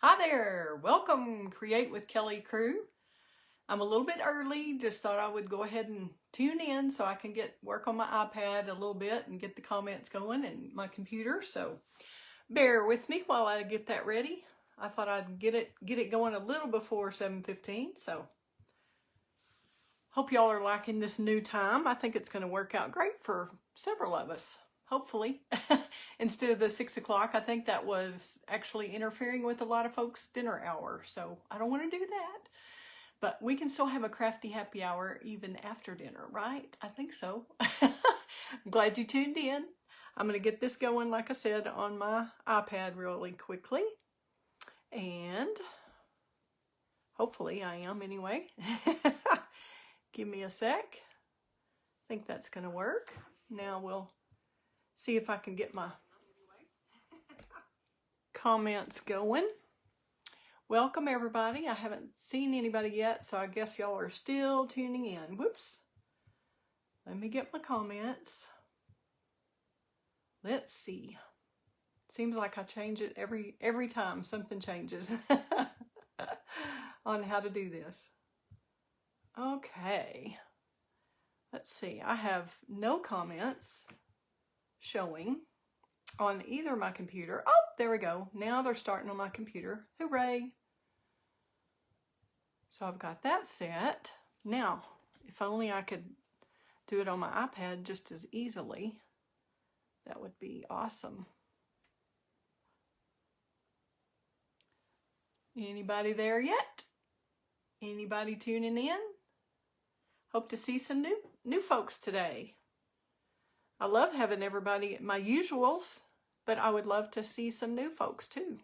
Hi there, welcome Create with Kelley crew. I'm a little bit early, just thought I would go ahead and tune in so I can work on my iPad a little bit and get the comments going and my computer. So bear with me while I get that ready. I thought I'd get it going a little before 7:15. So hope y'all are liking this new time. I think it's going to work out great for several of us. Hopefully, instead of the 6 o'clock, I think that was actually interfering with a lot of folks' dinner hour. So I don't want to do that. But we can still have a crafty happy hour even after dinner, right? I think so. I'm glad you tuned in. I'm going to get this going, like I said, on my iPad really quickly. And hopefully I am anyway. Give me a sec. I think that's going to work. Now we'll see if I can get my comments going. Welcome everybody. I haven't seen anybody yet, so I guess y'all are still tuning in. Whoops. Let me get my comments. Let's see. Seems like I change it every time something changes on how to do this. Okay. Let's see. I have no comments showing on either my computer. Oh, there we go. Now they're starting on my computer. Hooray. So I've got that set. Now, if only I could do it on my iPad just as easily, that would be awesome. Anybody there yet? Anybody tuning in? Hope to see some new folks today. I love having everybody, my usuals, but I would love to see some new folks too.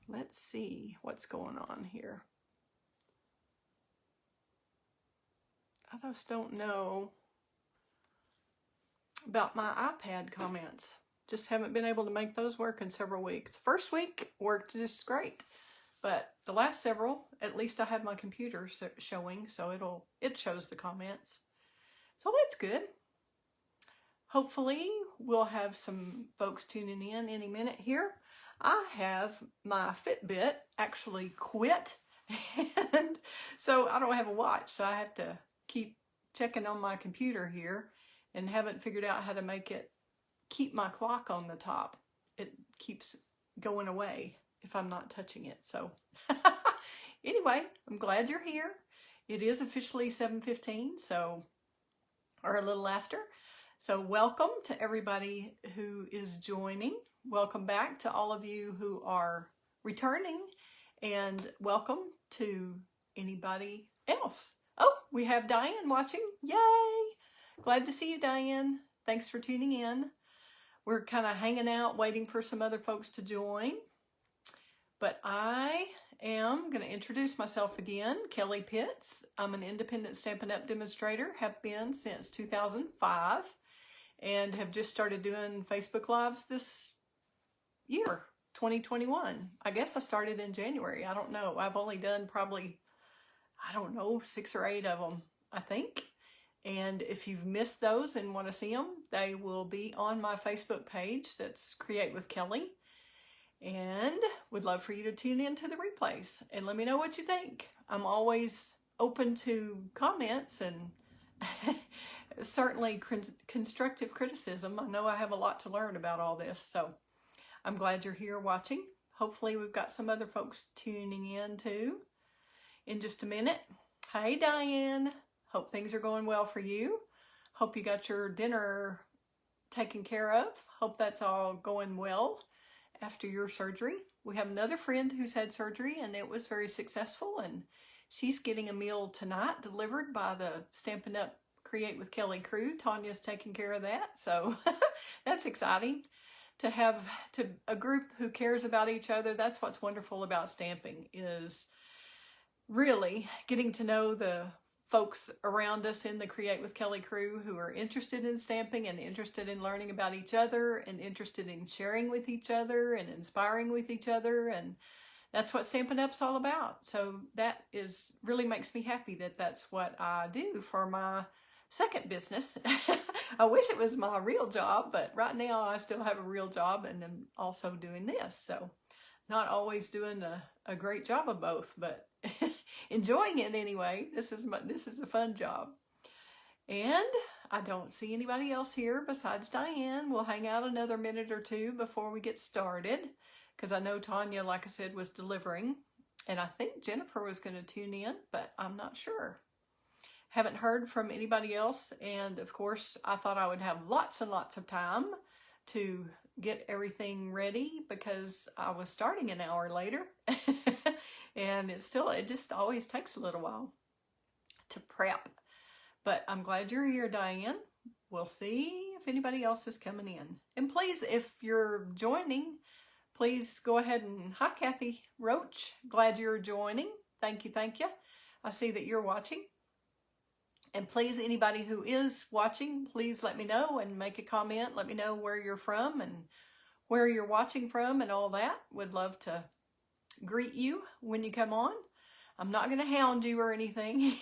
Let's see what's going on here. I just don't know about my iPad comments. Just haven't been able to make those work in several weeks. First week worked just great, but the last several, at least I have my computer showing, so it shows the comments. So that's good. Hopefully we'll have some folks tuning in any minute here. I have my Fitbit actually quit, and so I don't have a watch, so I have to keep checking on my computer here and haven't figured out how to make it keep my clock on the top. It keeps going away if I'm not touching it. So anyway, I'm glad you're here. It is officially 7:15, so or a little after. So welcome to everybody who is joining. Welcome back to all of you who are returning, and welcome to anybody else. Oh, we have Diane watching. Yay! Glad to see you, Diane. Thanks for tuning in. We're kind of hanging out, waiting for some other folks to join. But I am going to introduce myself again, Kelley Pitts. I'm an independent Stampin' Up! Demonstrator, have been since 2005, and have just started doing Facebook Lives this year, 2021. I guess I started in January. I don't know. I've only done probably, 6 or 8 of them, I think. And if you've missed those and want to see them, they will be on my Facebook page. That's Create with Kelley. And would love for you to tune into the replays and let me know what you think. I'm always open to comments and certainly constructive criticism. I know I have a lot to learn about all this, so I'm glad you're here watching. Hopefully we've got some other folks tuning in too in just a minute. Hey Diane, hope things are going well for you. Hope you got your dinner taken care of. Hope that's all going well after your surgery. We have another friend who's had surgery and it was very successful, and she's getting a meal tonight delivered by the Stampin' Up! Create with Kelley crew. Tanya's taking care of that, so that's exciting to have a group who cares about each other. That's what's wonderful about stamping, is really getting to know the folks around us in the Create with Kelley crew who are interested in stamping and interested in learning about each other and interested in sharing with each other and inspiring with each other. And that's what Stampin' Up's all about. So that really makes me happy that that's what I do for my second business. I wish it was my real job, but right now I still have a real job and I'm also doing this. So not always doing a great job of both, but enjoying it anyway. This is a fun job. And I don't see anybody else here besides Diane. We'll hang out another minute or two before we get started, because I know Tanya, like I said, was delivering. And I think Jennifer was going to tune in, but I'm not sure. Haven't heard from anybody else. And of course, I thought I would have lots and lots of time to get everything ready because I was starting an hour later. And it just always takes a little while to prep. But I'm glad you're here, Diane. We'll see if anybody else is coming in. And please, if you're joining, please go ahead and, hi, Kathy Roach. Glad you're joining. Thank you, thank you. I see that you're watching. And please, anybody who is watching, please let me know and make a comment. Let me know where you're from and where you're watching from and all that. Would love to greet you when you come on. I'm not going to hound you or anything.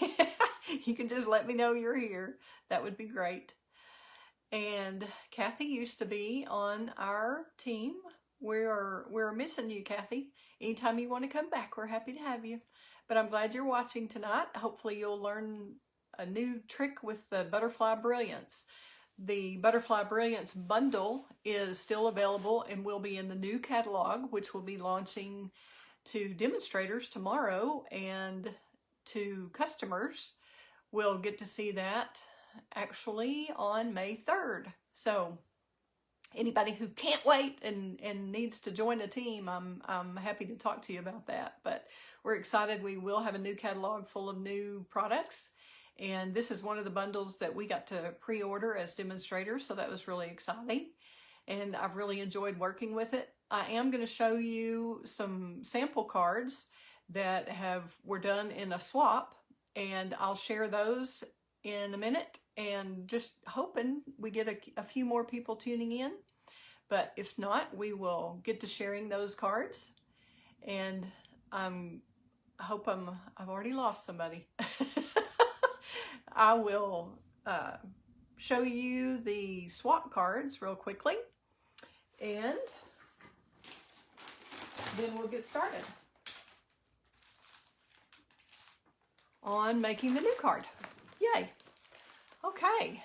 You can just let me know you're here. That would be great. And Kathy used to be on our team. We're missing you, Kathy. Anytime you want to come back, we're happy to have you. But I'm glad you're watching tonight. Hopefully you'll learn a new trick with the Butterfly Brilliance. The Butterfly Brilliance Bundle is still available and will be in the new catalog, which will be launching to demonstrators tomorrow, and to customers will get to see that actually on May 3rd. So anybody who can't wait and needs to join a team, I'm happy to talk to you about that. But we're excited. We will have a new catalog full of new products. And this is one of the bundles that we got to pre-order as demonstrators. So that was really exciting. And I've really enjoyed working with it. I am going to show you some sample cards that were done in a swap. And I'll share those in a minute, and just hoping we get a few more people tuning in. But if not, we will get to sharing those cards. And I've already lost somebody. I will show you the swap cards real quickly, and then we'll get started on making the new card. Yay. Okay.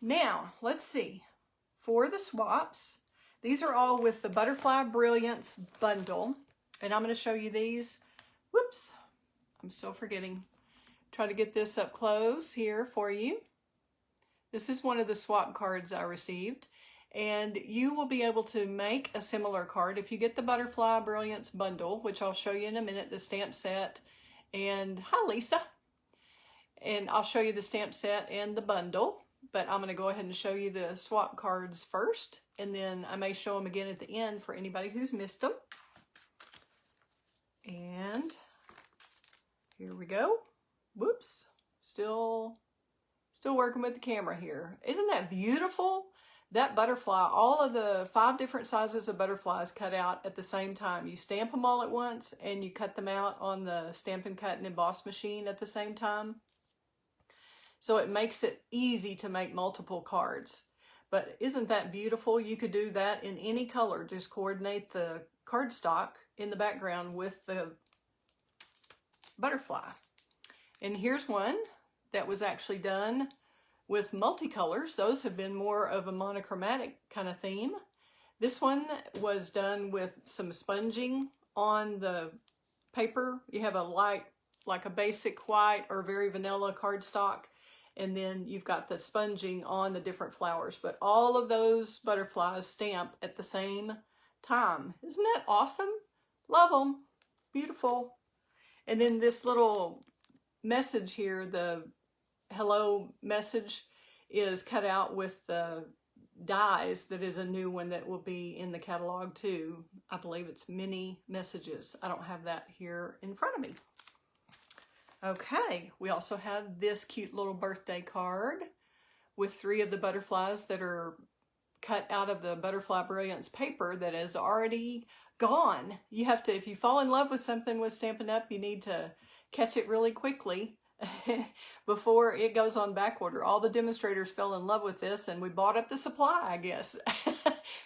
Now, let's see. For the swaps, these are all with the Butterfly Brilliance Bundle. And I'm going to show you these. Whoops. I'm still forgetting. Try to get this up close here for you. This is one of the swap cards I received. And you will be able to make a similar card if you get the Butterfly Brilliance Bundle, which I'll show you in a minute, the stamp set. And hi, Lisa. And I'll show you the stamp set and the bundle, but I'm going to go ahead and show you the swap cards first, and then I may show them again at the end for anybody who's missed them. And here we go. Whoops. Still working with the camera here. Isn't that beautiful? That butterfly, all of the 5 different sizes of butterflies cut out at the same time. You stamp them all at once and you cut them out on the Stampin' Cut and Emboss machine at the same time. So it makes it easy to make multiple cards. But isn't that beautiful? You could do that in any color. Just coordinate the cardstock in the background with the butterfly. And here's one that was actually done with multicolors. Those have been more of a monochromatic kind of theme. This one was done with some sponging on the paper. You have a light, like a basic white or very vanilla cardstock, and then you've got the sponging on the different flowers. But all of those butterflies stamp at the same time. Isn't that awesome? Love them. Beautiful. And then this little message here, the hello message, is cut out with the dies. That is a new one that will be in the catalog too. I believe it's mini messages. I don't have that here in front of me. Okay, we also have this cute little birthday card with 3 of the butterflies that are cut out of the Butterfly Brilliance paper that is already gone. You have to, if you fall in love with something with Stampin' Up, you need to catch it really quickly before it goes on back order. All the demonstrators fell in love with this and we bought up the supply, I guess.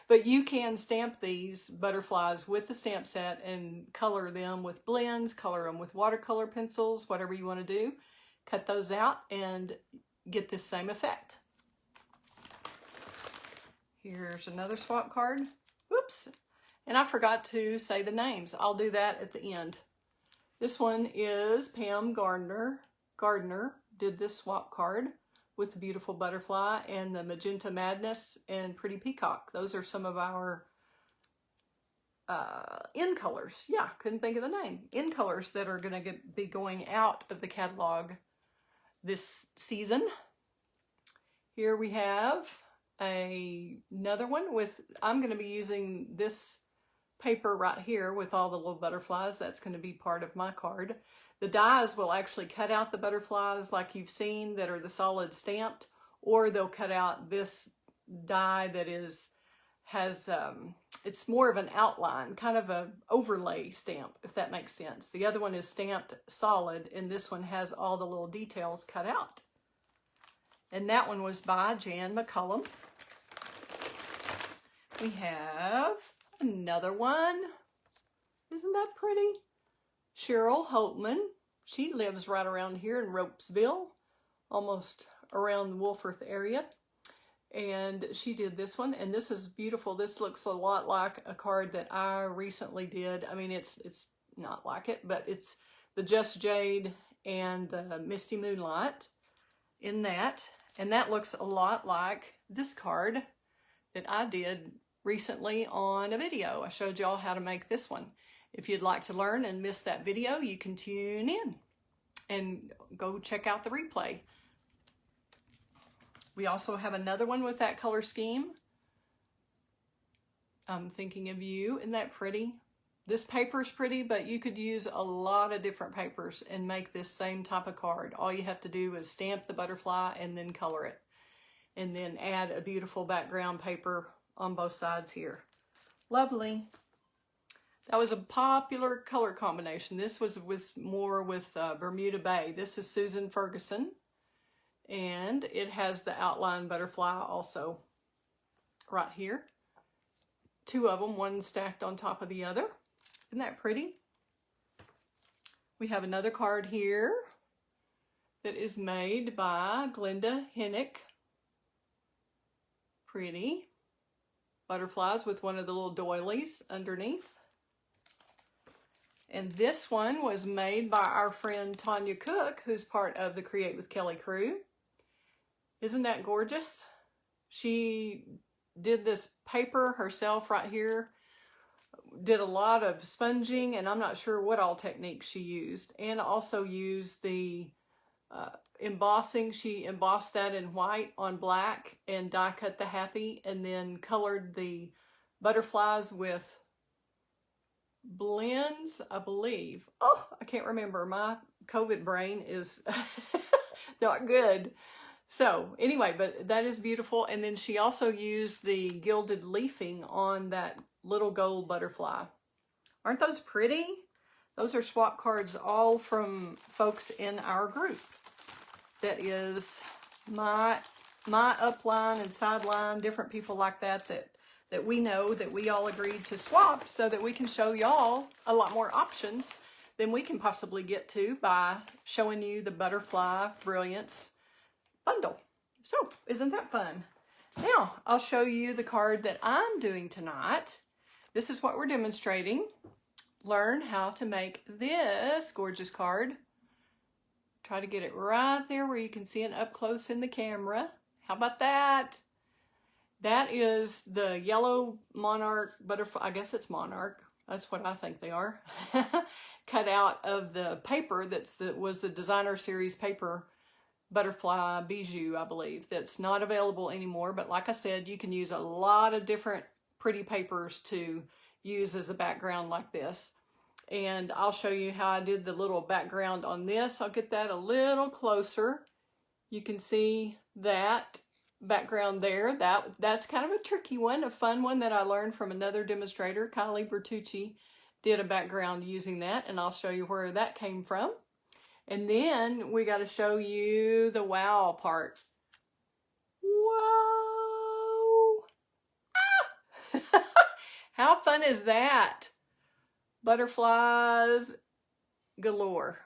But you can stamp these butterflies with the stamp set and color them with blends, color them with watercolor pencils, whatever you want to do. Cut those out and get this same effect. Here's another swap card. Whoops. And I forgot to say the names. I'll do that at the end. This one is Pam Gardner. Gardner did this swap card with the beautiful butterfly and the Magenta Madness and Pretty Peacock. Those are some of our in colors. Yeah, couldn't think of the name. In colors that are going to be going out of the catalog this season. Here we have another one with, I'm going to be using this paper right here with all the little butterflies. That's going to be part of my card. The dies will actually cut out the butterflies like you've seen that are the solid stamped, or they'll cut out this die that has it's more of an outline, kind of a overlay stamp, if that makes sense. The other one is stamped solid, and this one has all the little details cut out. And that one was by Jan McCullum. We have another one. Isn't that pretty? Cheryl Holtman. She lives right around here in Ropesville, almost around the Wolfforth area. And she did this one, and this is beautiful. This looks a lot like a card that I recently did. I mean, it's not like it, but it's the Just Jade and the Misty Moonlight in that. And that looks a lot like this card that I did recently on a video. I showed y'all how to make this one. If you'd like to learn and miss that video, you can tune in and go check out the replay. We also have another one with that color scheme. I'm thinking of you. Isn't that pretty? This paper's pretty, but you could use a lot of different papers and make this same type of card. All you have to do is stamp the butterfly and then color it. And then add a beautiful background paper on both sides here. Lovely. That was a popular color combination. This was more with Bermuda Bay. This is Susan Ferguson. And it has the outline butterfly also right here. Two of them, one stacked on top of the other. Isn't that pretty? We have another card here that is made by Glenda Hennick. Pretty. Butterflies with one of the little doilies underneath. And this one was made by our friend Tanya Cook, who's part of the Create with Kelley crew. Isn't that gorgeous? She did this paper herself right here. Did a lot of sponging, and I'm not sure what all techniques she used. And also used the embossing. She embossed that in white on black and die cut the happy, and then colored the butterflies with blends, I believe. Oh, I can't remember. My COVID brain is not good. So anyway, but that is beautiful. And then she also used the gilded leafing on that little gold butterfly. Aren't those pretty? Those are swap cards all from folks in our group. That is my upline and sideline, different people like that we know that we all agreed to swap so that we can show y'all a lot more options than we can possibly get to by showing you the Butterfly Brilliance Bundle. So, isn't that fun? Now, I'll show you the card that I'm doing tonight. This is what we're demonstrating. Learn how to make this gorgeous card. Try to get it right there where you can see it up close in the camera. How about that? That is the yellow monarch butterfly. I guess it's monarch. That's what I think they are. Cut out of the paper was the designer series paper butterfly bijou, I believe. That's not available anymore. But like I said, you can use a lot of different pretty papers to use as a background like this. And I'll show you how I did the little background on this. I'll get that a little closer. You can see that background there. That's kind of a tricky one, a fun one that I learned from another demonstrator. Kylie Bertucci did a background using that, and I'll show you where that came from. And then we got to show you the wow part. Whoa! Ah! How fun is that? Butterflies galore.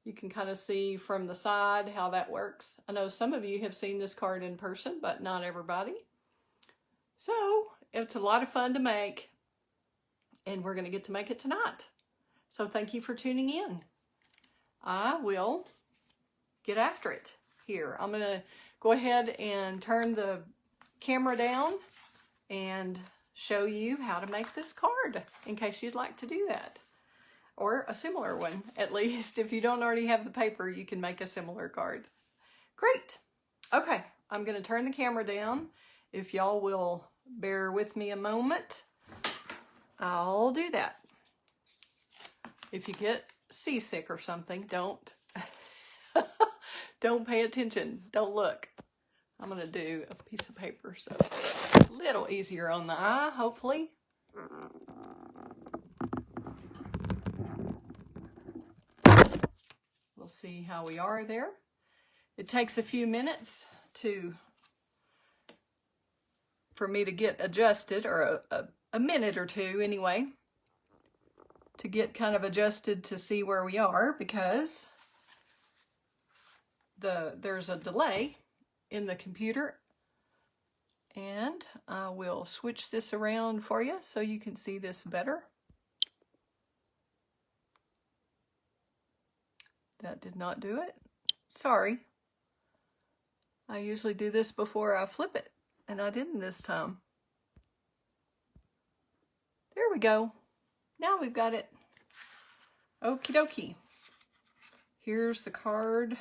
You can kind of see from the side how that works. I know some of you have seen this card in person, but not everybody. So it's a lot of fun to make, and we're going to get to make it tonight. So thank you for tuning in. I will get after it here. I'm going to go ahead and turn the camera down and show you how to make this card in case you'd like to do that. Or a similar one, at least. If you don't already have the paper, you can make a similar card. Great. Okay, I'm going to turn the camera down. If y'all will bear with me a moment, I'll do that. If you get seasick or something, don't pay attention. Don't look. I'm going to do a piece of paper so it's a little easier on the eye, hopefully. We'll see how we are there. It takes a few minutes for me to get adjusted, or a minute or two anyway, to get kind of adjusted to see where we are, because there's a delay in the computer. And I will switch this around for you so you can see this better. That did not do it. Sorry. I usually do this before I flip it, and I didn't this time. There we go. Now we've got it. Okie dokie. Here's the card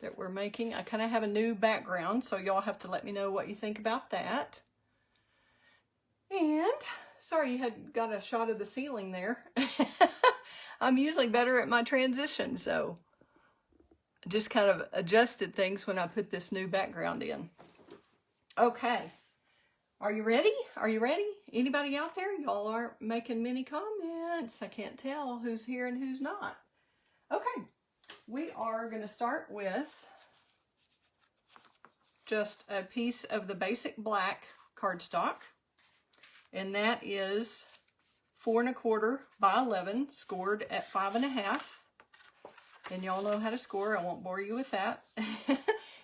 that we're making. I kind of have a new background, so y'all have to let me know what you think about that. And sorry you had got a shot of the ceiling there. I'm usually better at my transition, so I just kind of adjusted things when I put this new background in. Okay, are you ready? Are you ready? Anybody out there? Y'all aren't making many comments. I can't tell who's here and who's not. Okay, we are going to start with just a piece of the basic black cardstock, and that is 4 1/4 by 11, scored at 5 1/2. And y'all know how to score. I won't bore you with that.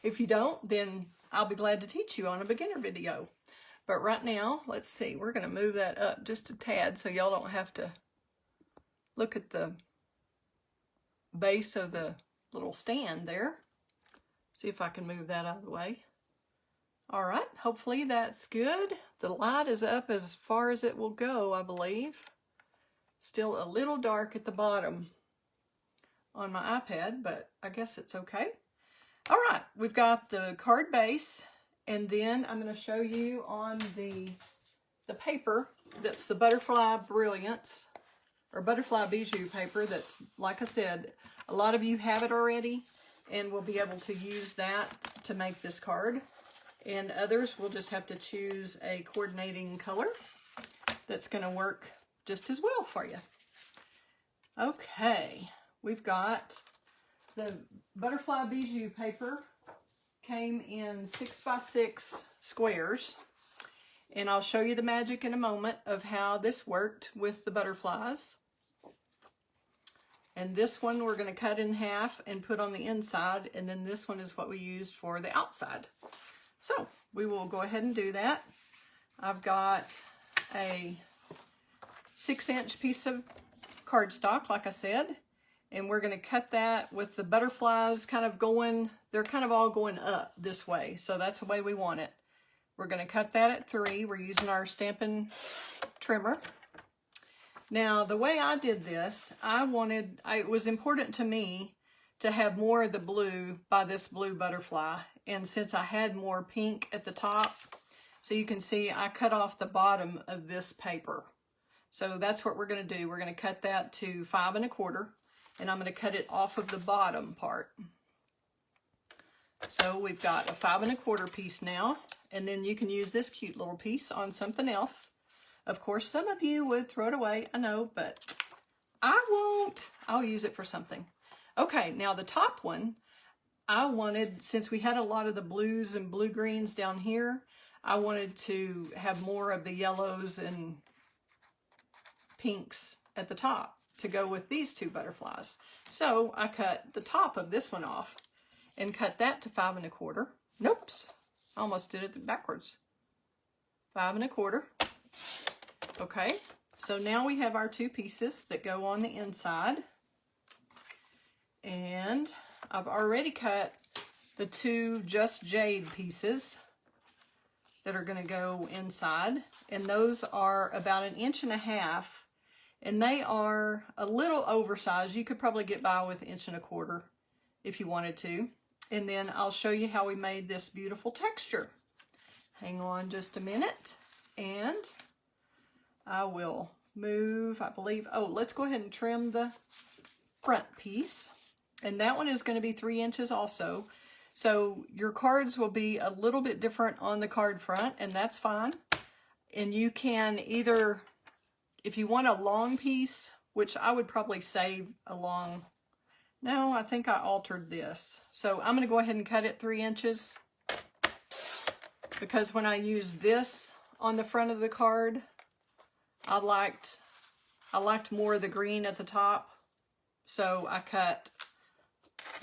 If you don't, then I'll be glad to teach you on a beginner video. But right now, let's see, we're going to move that up just a tad so y'all don't have to look at the base of the little stand there. See if I can move that out of the way. All right, hopefully that's good. The light is up as far as it will go, I believe. Still a little dark at the bottom on my iPad, but I guess it's okay. All right, we've got the card base, and then I'm going to show you on the paper that's the Butterfly Brilliance, or Butterfly Bijou paper. That's, like I said, a lot of you have it already, and we'll be able to use that to make this card. And others will just have to choose a coordinating color that's going to work just as well for you. Okay, we've got the Butterfly Bijou paper, came in 6 by 6 squares, and I'll show you the magic in a moment of how this worked with the butterflies. And this one we're going to cut in half and put on the inside, and then this one is what we used for the outside. So we will go ahead and do that. I've got a 6-inch piece of cardstock, like I said, and we're going to cut that with the butterflies kind of going, they're kind of all going up this way, so that's the way we want it. We're going to cut that at 3. We're using our Stampin' trimmer. Now, the way I did this, it was important to me to have more of the blue by this blue butterfly. And since I had more pink at the top, so you can see I cut off the bottom of this paper. So that's what we're going to do. We're going to cut that to 5 1/4, and I'm going to cut it off of the bottom part. So we've got a 5 1/4 piece now, and then you can use this cute little piece on something else. Of course, some of you would throw it away, I know, but I won't. I'll use it for something. Okay, now the top one, I wanted, since we had a lot of the blues and blue greens down here, I wanted to have more of the yellows and pinks at the top to go with these two butterflies. So I cut the top of this one off and cut that to 5 1/4. Nope, I almost did it backwards. 5 1/4. Okay, so now we have our two pieces that go on the inside. And I've already cut the two Just Jade pieces that are going to go inside. And those are about 1.5 inches. And they are a little oversized. You could probably get by with 1 1/4 if you wanted to. And then I'll show you how we made this beautiful texture. Hang on just a minute. And I will move, I believe, oh, let's go ahead and trim the front piece. And that one is going to be 3 inches also. So your cards will be a little bit different on the card front, and that's fine. And you can either, if you want a long piece, which I would probably save a long, no, I think I altered this. So I'm going to go ahead and cut it 3 inches, because when I use this on the front of the card, I liked more of the green at the top. So I cut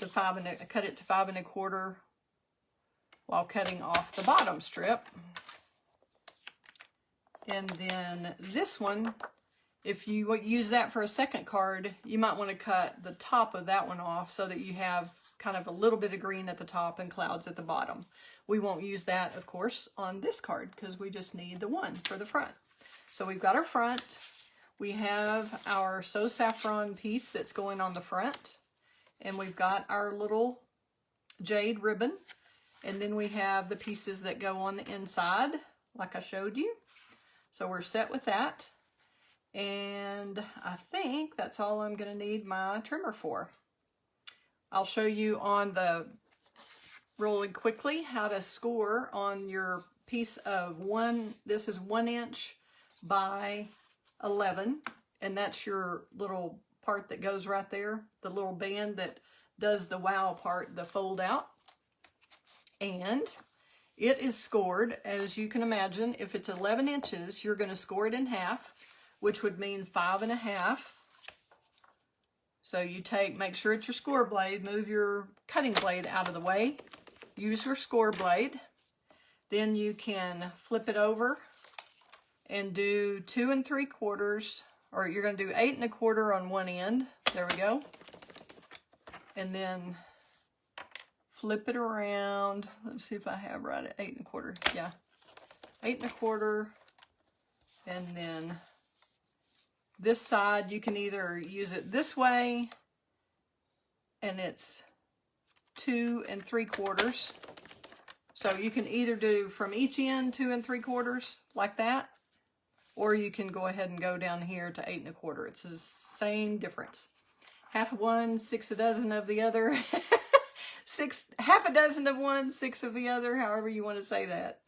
it to 5 1/4 while cutting off the bottom strip. And then this one, if you use that for a second card, you might want to cut the top of that one off so that you have kind of a little bit of green at the top and clouds at the bottom. We won't use that, of course, on this card because we just need the one for the front. So we've got our front. We have our So Saffron piece that's going on the front. And we've got our little jade ribbon. And then we have the pieces that go on the inside, like I showed you. So we're set with that. And I think that's all I'm going to need my trimmer for. I'll show you on the, really quickly, how to score on your piece of this is 1 inch by 11. And that's your little part that goes right there, the little band that does the wow part, the fold out. And it is scored, as you can imagine, if it's 11 inches, you're going to score it in half, which would mean 5 1/2. So you make sure it's your score blade, move your cutting blade out of the way, use your score blade. Then you can flip it over and do 2 3/4, or you're going to do 8 1/4 on one end. There we go. And then flip it around. Let's see if I have right at 8 1/4. Yeah, 8 1/4. And then this side, you can either use it this way, and it's 2 3/4. So you can either do from each end 2 3/4 like that, or you can go ahead and go down here to 8 1/4. It's the same difference. Half of one, 6 a dozen of the other. Half a dozen of one, 6 of the other, however you want to say that.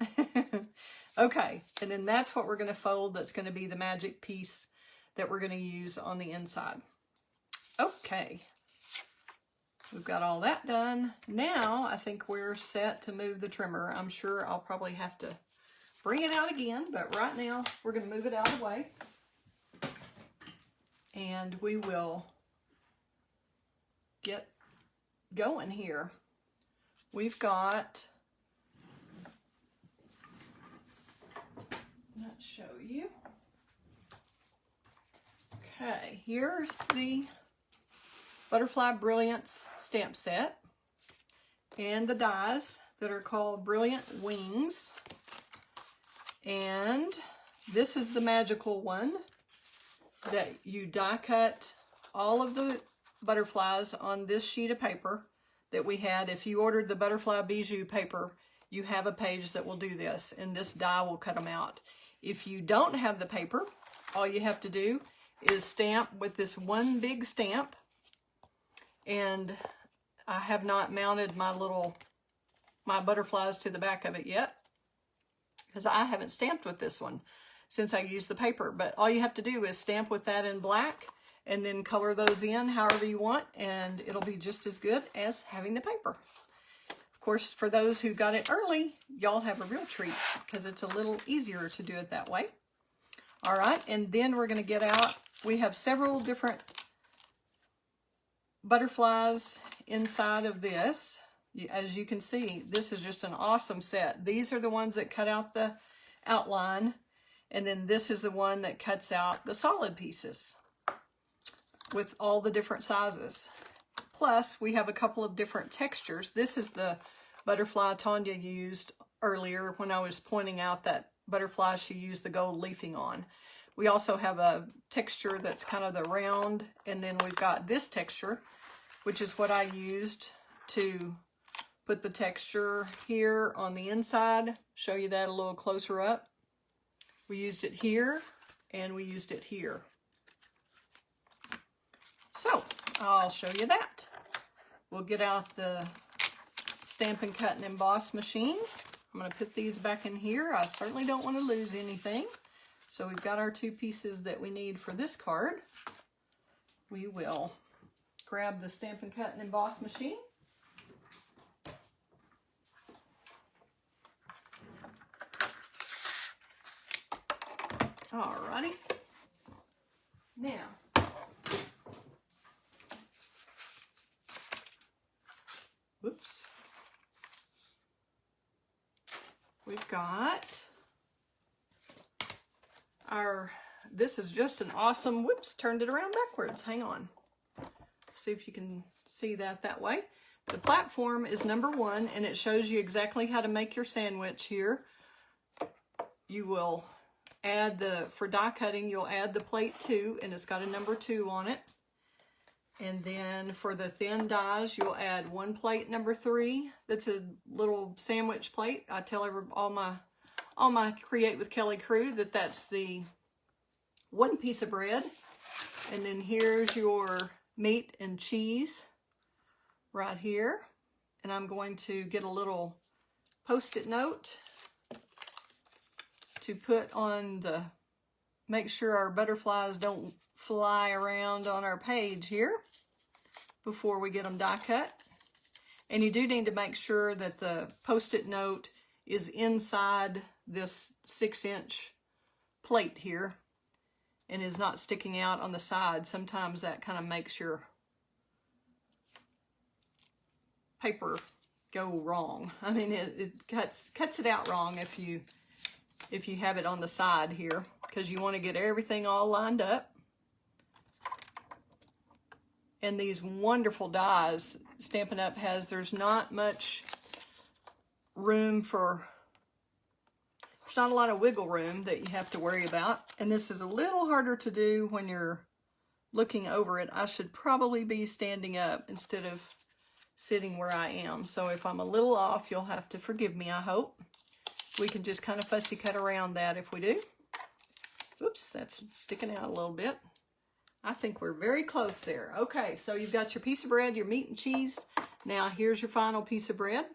Okay, and then that's what we're going to fold. That's going to be the magic piece that we're going to use on the inside. Okay, we've got all that done. Now I think we're set to move the trimmer. I'm sure I'll probably have to bring it out again, but right now we're going to move it out of the way. And we will get going here. We've got, let's show you. Okay, here's the Butterfly Brilliance stamp set and the dies that are called Brilliant Wings. And this is the magical one that you die cut all of the butterflies on this sheet of paper that we had. If you ordered the Butterfly Bijou paper, you have a page that will do this, and this die will cut them out. If you don't have the paper, all you have to do is stamp with this one big stamp. And I have not mounted my butterflies to the back of it yet, because I haven't stamped with this one since I used the paper. But all you have to do is stamp with that in black, and then color those in however you want, and it'll be just as good as having the paper. Of course, for those who got it early, y'all have a real treat because it's a little easier to do it that way. All right, and then we're going to get out, we have several different butterflies inside of this. As you can see, this is just an awesome set. These are the ones that cut out the outline, and then this is the one that cuts out the solid pieces with all the different sizes. Plus, we have a couple of different textures. This is the butterfly Tanya used earlier when I was pointing out that butterfly she used the gold leafing on. We also have a texture that's kind of the round, and then we've got this texture, which is what I used to put the texture here on the inside. Show you that a little closer up. We used it here, and we used it here. So, I'll show you that. We'll get out the Stampin' Cut and Emboss machine. I'm going to put these back in here. I certainly don't want to lose anything. So we've got our 2 pieces that we need for this card. We will grab the Stampin' Cut and Emboss machine. Alrighty. Now, whoops. We've got our, this is just an awesome, whoops, turned it around backwards. Hang on. See if you can see that way. The platform is number 1, and it shows you exactly how to make your sandwich here. You will add the, for die cutting, you'll add the plate 2, and it's got a number 2 on it. And then for the thin dies, you'll add 1 plate number 3. That's a little sandwich plate. I tell all my Create with Kelley crew that that's the 1 piece of bread. And then here's your meat and cheese right here. And I'm going to get a little Post-it note to put on the, make sure our butterflies don't fly around on our page here before we get them die cut. And you do need to make sure that the Post-it note is inside this 6-inch plate here and is not sticking out on the side. Sometimes that kind of makes your paper go wrong. I mean, it cuts it out wrong if you have it on the side here, because you want to get everything all lined up. And these wonderful dies Stampin' Up has, there's not much room for, there's not a lot of wiggle room that you have to worry about. And this is a little harder to do when you're looking over it. I should probably be standing up instead of sitting where I am. So if I'm a little off, you'll have to forgive me, I hope. We can just kind of fussy cut around that if we do. Oops, that's sticking out a little bit. I think we're very close there. Okay, so you've got your piece of bread, your meat and cheese. Now here's your final piece of bread.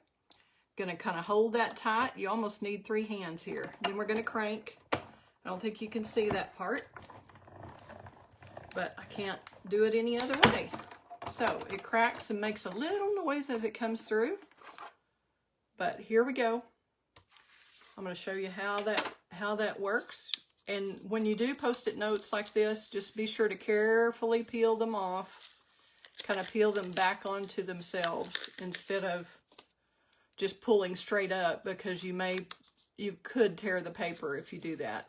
Gonna kind of hold that tight. You almost need 3 hands here. Then we're gonna crank. I don't think you can see that part, but I can't do it any other way. So it cracks and makes a little noise as it comes through. But here we go. I'm going to show you how that works. And when you do Post-it notes like this, just be sure to carefully peel them off. Kind of peel them back onto themselves instead of just pulling straight up, because you could tear the paper if you do that.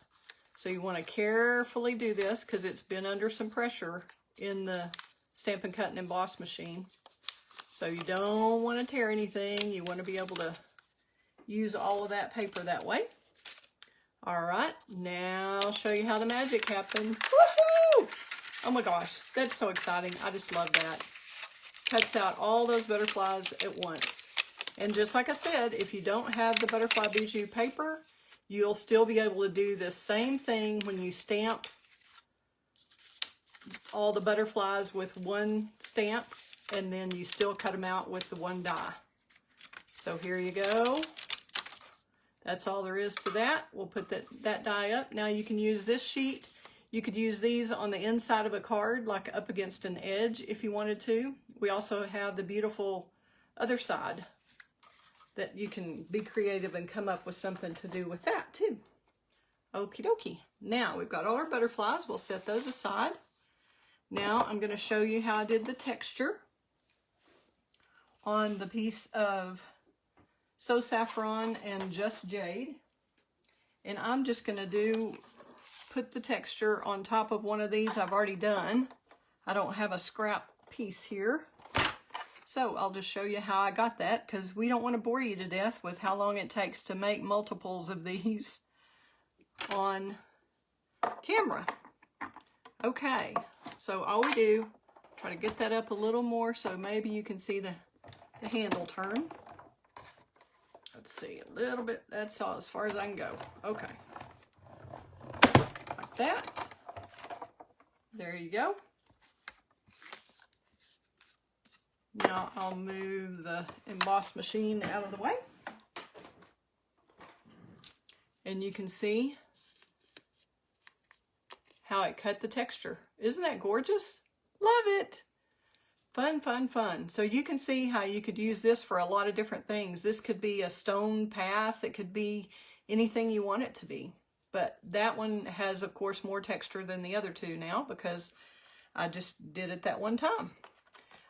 So you want to carefully do this because it's been under some pressure in the Stampin' Cut and Emboss machine. So you don't want to tear anything. You want to be able to use all of that paper that way. All right, now I'll show you how the magic happened. Woohoo! Oh my gosh, that's so exciting. I just love that. Cuts out all those butterflies at once. And just like I said, if you don't have the Butterfly Bijou paper, you'll still be able to do the same thing when you stamp all the butterflies with 1 stamp, and then you still cut them out with the 1 die. So here you go. That's all there is to that. We'll put that die up. Now you can use this sheet. You could use these on the inside of a card, like up against an edge if you wanted to. We also have the beautiful other side that you can be creative and come up with something to do with that too. Okie dokie. Now we've got all our butterflies. We'll set those aside. Now I'm going to show you how I did the texture on the piece of So Saffron and Just Jade. And I'm just going to put the texture on top of one of these I've already done. I don't have a scrap piece here. So I'll just show you how I got that, because we don't want to bore you to death with how long it takes to make multiples of these on camera. Okay, so all we do, try to get that up a little more so maybe you can see the handle turn. Let's see, a little bit, that's all as far as I can go. Okay, like that. There you go. Now I'll move the emboss machine out of the way. And you can see how it cut the texture. Isn't that gorgeous? Love it. Fun, fun, fun. So you can see how you could use this for a lot of different things. This could be a stone path. It could be anything you want it to be. But that one has, of course, more texture than the other two now because I just did it that one time.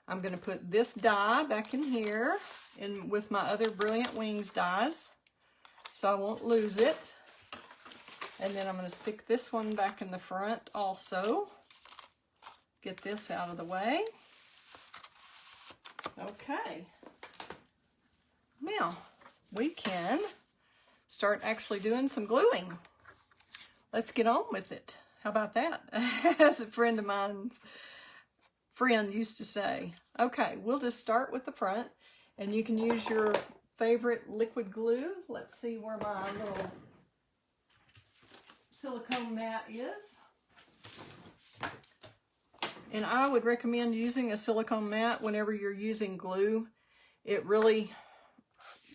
I'm going to put this die back in here and with my other Brilliant Wings dies so I won't lose it. And then I'm going to stick this one back in the front also. Get this out of the way. Okay. Now we can start actually doing some gluing. Let's get on with it. How about that? As a friend of mine's friend used to say. Okay, we'll just start with the front, and you can use your favorite liquid glue. Let's see where my little silicone mat is. And I would recommend using a silicone mat whenever you're using glue. It really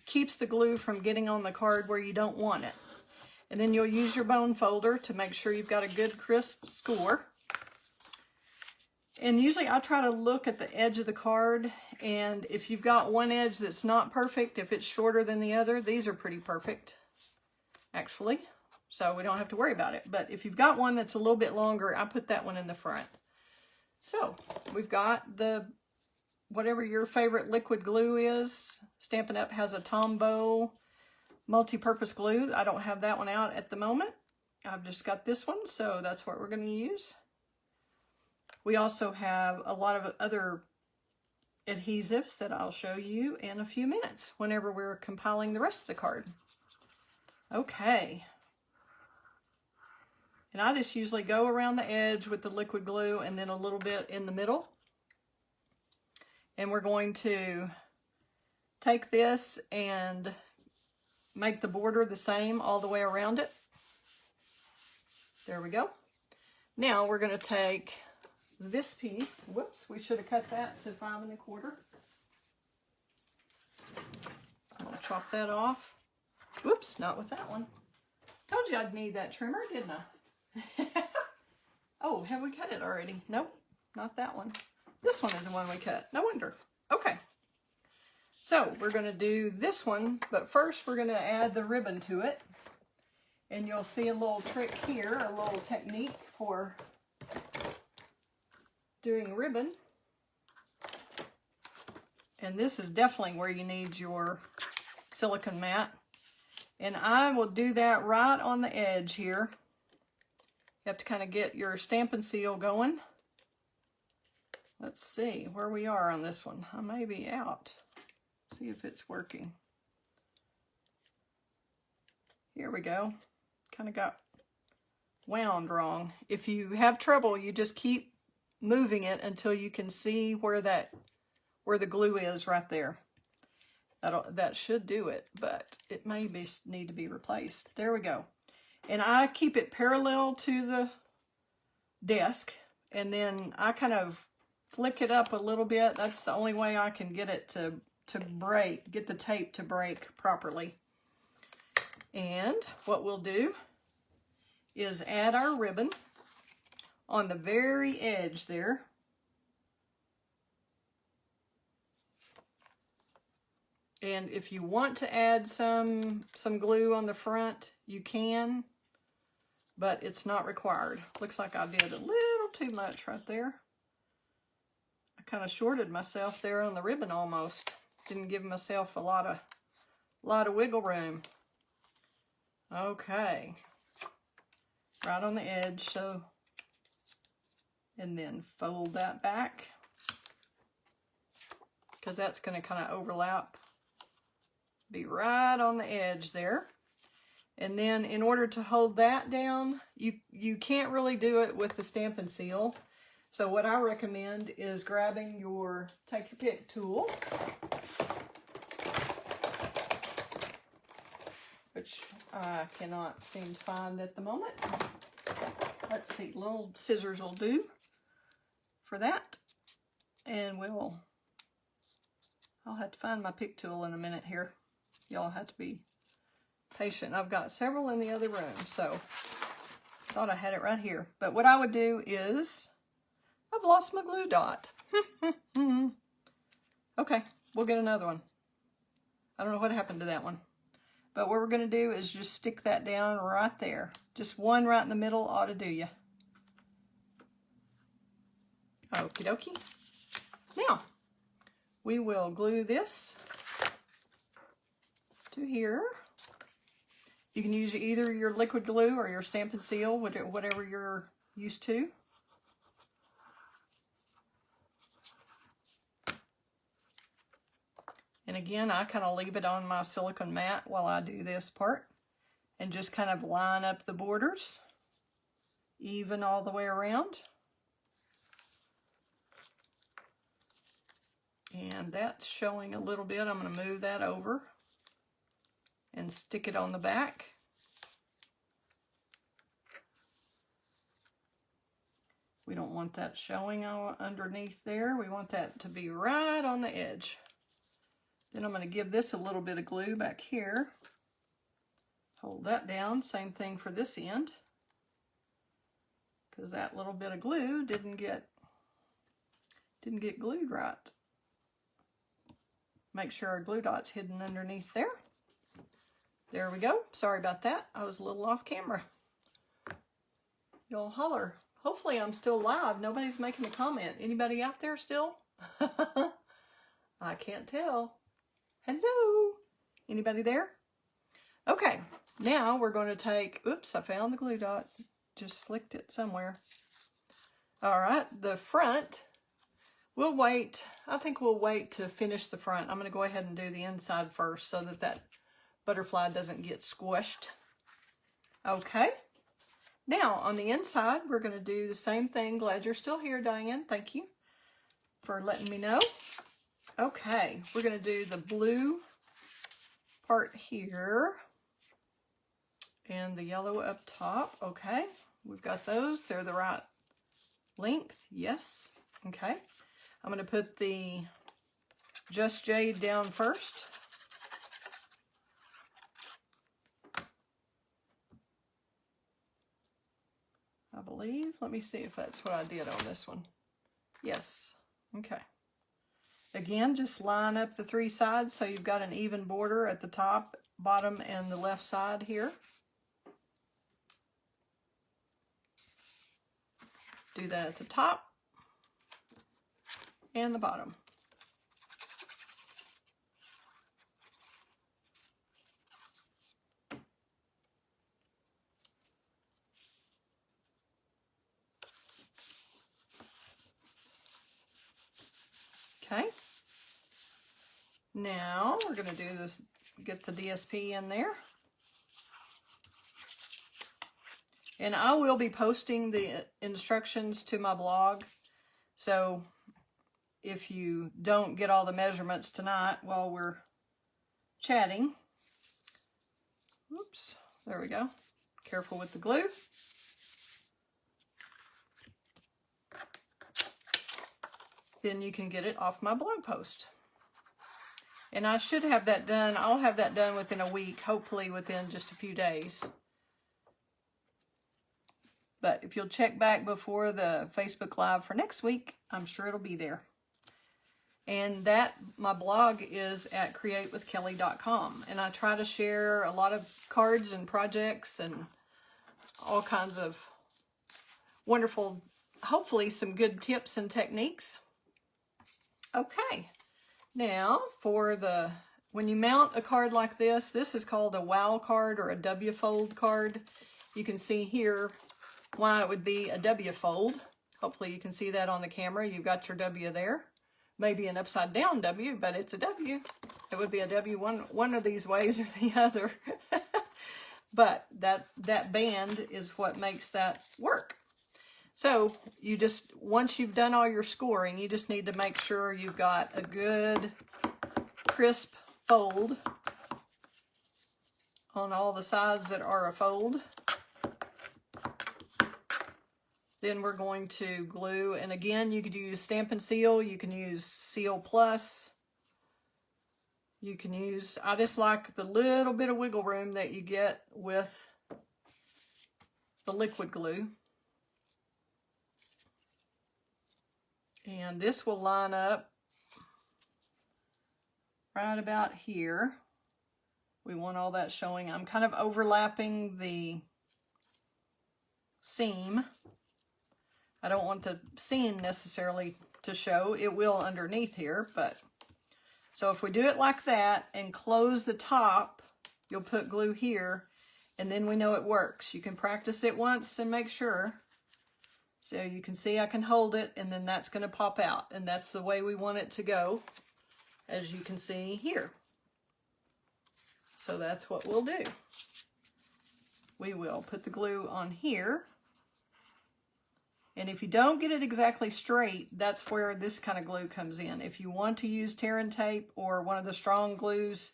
keeps the glue from getting on the card where you don't want it. And then you'll use your bone folder to make sure you've got a good crisp score. And usually I try to look at the edge of the card, and if you've got one edge that's not perfect, if it's shorter than the other, these are pretty perfect, actually. So we don't have to worry about it. But if you've got one that's a little bit longer, I put that one in the front. So we've got the, whatever your favorite liquid glue is. Stampin' Up! Has a Tombow multi-purpose glue. I don't have that one out at the moment. I've just got this one, so that's what we're going to use. We also have a lot of other adhesives that I'll show you in a few minutes whenever we're compiling the rest of the card. Okay. And I just usually go around the edge with the liquid glue and then a little bit in the middle. And we're going to take this and make the border the same all the way around it. There we go. Now we're going to take this piece. Whoops, we should have cut that to 5 1/4. I'm going to chop that off. Whoops, not with that one. Told you I'd need that trimmer, didn't I? Oh, have we cut it already? Nope, not that one. This one is the one we cut. No wonder. Okay. So we're going to do this one, but first we're going to add the ribbon to it. And you'll see a little trick here, a little technique for doing ribbon. And this is definitely where you need your silicone mat. And I will do that right on the edge here. You have to kind of get your Stampin' Seal going. Let's see where we are on this one. I may be out. See if it's working. Here we go. Kind of got wound wrong. If you have trouble, you just keep moving it until you can see where the glue is right there. That should do it, but it may need to be replaced. There we go. And I keep it parallel to the desk, and then I kind of flick it up a little bit. That's the only way I can get it to break, get the tape to break properly. And what we'll do is add our ribbon. on the very edge there. And if you want to add some glue on the front, you can, but it's not required. Looks like I did a little too much right there. I kind of shorted myself there on the ribbon almost. Didn't give myself a lot of wiggle room. Okay. Right on the edge, so, and then fold that back, because that's going to kind of overlap. Be right on the edge there. And then in order to hold that down, you can't really do it with the Stampin' Seal. So what I recommend is grabbing your, take your pick tool, which I cannot seem to find at the moment. Let's see, little scissors will do for that. And I'll have to find my pick tool in a minute here. Y'all have to be patient. I've got several in the other room, so thought I had it right here. But what I would do is, I've lost my glue dot. Okay, we'll get another one. I don't know what happened to that one. But what we're going to do is just stick that down right there. Just one right in the middle ought to do you. Okie dokie. Now, we will glue this to here. You can use either your liquid glue or your Stampin' Seal, whatever you're used to. And again, I kind of leave it on my silicone mat while I do this part and just kind of line up the borders even all the way around. And that's showing a little bit. I'm going to move that over and stick it on the back. We don't want that showing underneath there. We want that to be right on the edge. Then I'm going to give this a little bit of glue back here. Hold that down. Same thing for this end, because that little bit of glue didn't get glued right. Make sure our glue dot's hidden underneath there. There we go. Sorry about that. I was a little off camera. Y'all holler. Hopefully I'm still live. Nobody's making a comment. Anybody out there still? I can't tell. Hello? Anybody there? Okay, now we're going to take, oops, I found the glue dot. Just flicked it somewhere. All right, the front, we'll wait. I think we'll wait to finish the front. I'm going to go ahead and do the inside first so that that butterfly doesn't get squished. Okay, now on the inside, we're going to do the same thing. Glad you're still here, Diane. Thank you for letting me know. Okay, we're going to do the blue part here and the yellow up top. Okay, we've got those. They're the right length. Yes. Okay, I'm going to put the Just Jade down first. I believe. Let me see if that's what I did on this one. Yes. Okay. Again, just line up the three sides so you've got an even border at the top, bottom, and the left side here. Do that at the top and the bottom. Okay. Now we're going to do this, get the DSP in there. And I will be posting the instructions to my blog. So if you don't get all the measurements tonight while we're chatting, oops, there we go. Careful with the glue. Then you can get it off my blog post. And I should have that done. I'll have that done within a week, hopefully within just a few days. But if you'll check back before the Facebook Live for next week, I'm sure it'll be there. And my blog is at createwithkelley.com. And I try to share a lot of cards and projects and all kinds of wonderful, hopefully some good tips and techniques. Okay, now for when you mount a card like this, this is called a wow card or a W fold card. You can see here why it would be a W fold. Hopefully you can see that on the camera. You've got your W there. Maybe an upside down W, but it's a W. It would be a W one of these ways or the other. But that band is what makes that work. So you just, once you've done all your scoring, you just need to make sure you've got a good crisp fold on all the sides that are a fold. Then we're going to glue, and again, you could use Stampin' Seal, you can use Seal Plus, you can use, I just like the little bit of wiggle room that you get with the liquid glue. And this will line up right about here. We want all that showing. I'm kind of overlapping the seam. I don't want the seam necessarily to show. It will underneath here, but so if we do it like that and close the top, you'll put glue here, and then we know it works. You can practice it once and make sure. So you can see I can hold it, and then that's going to pop out, and that's the way we want it to go, as you can see here. So that's what we'll do. We will put the glue on here. And if you don't get it exactly straight, that's where this kind of glue comes in. If you want to use tear and tape or one of the strong glues,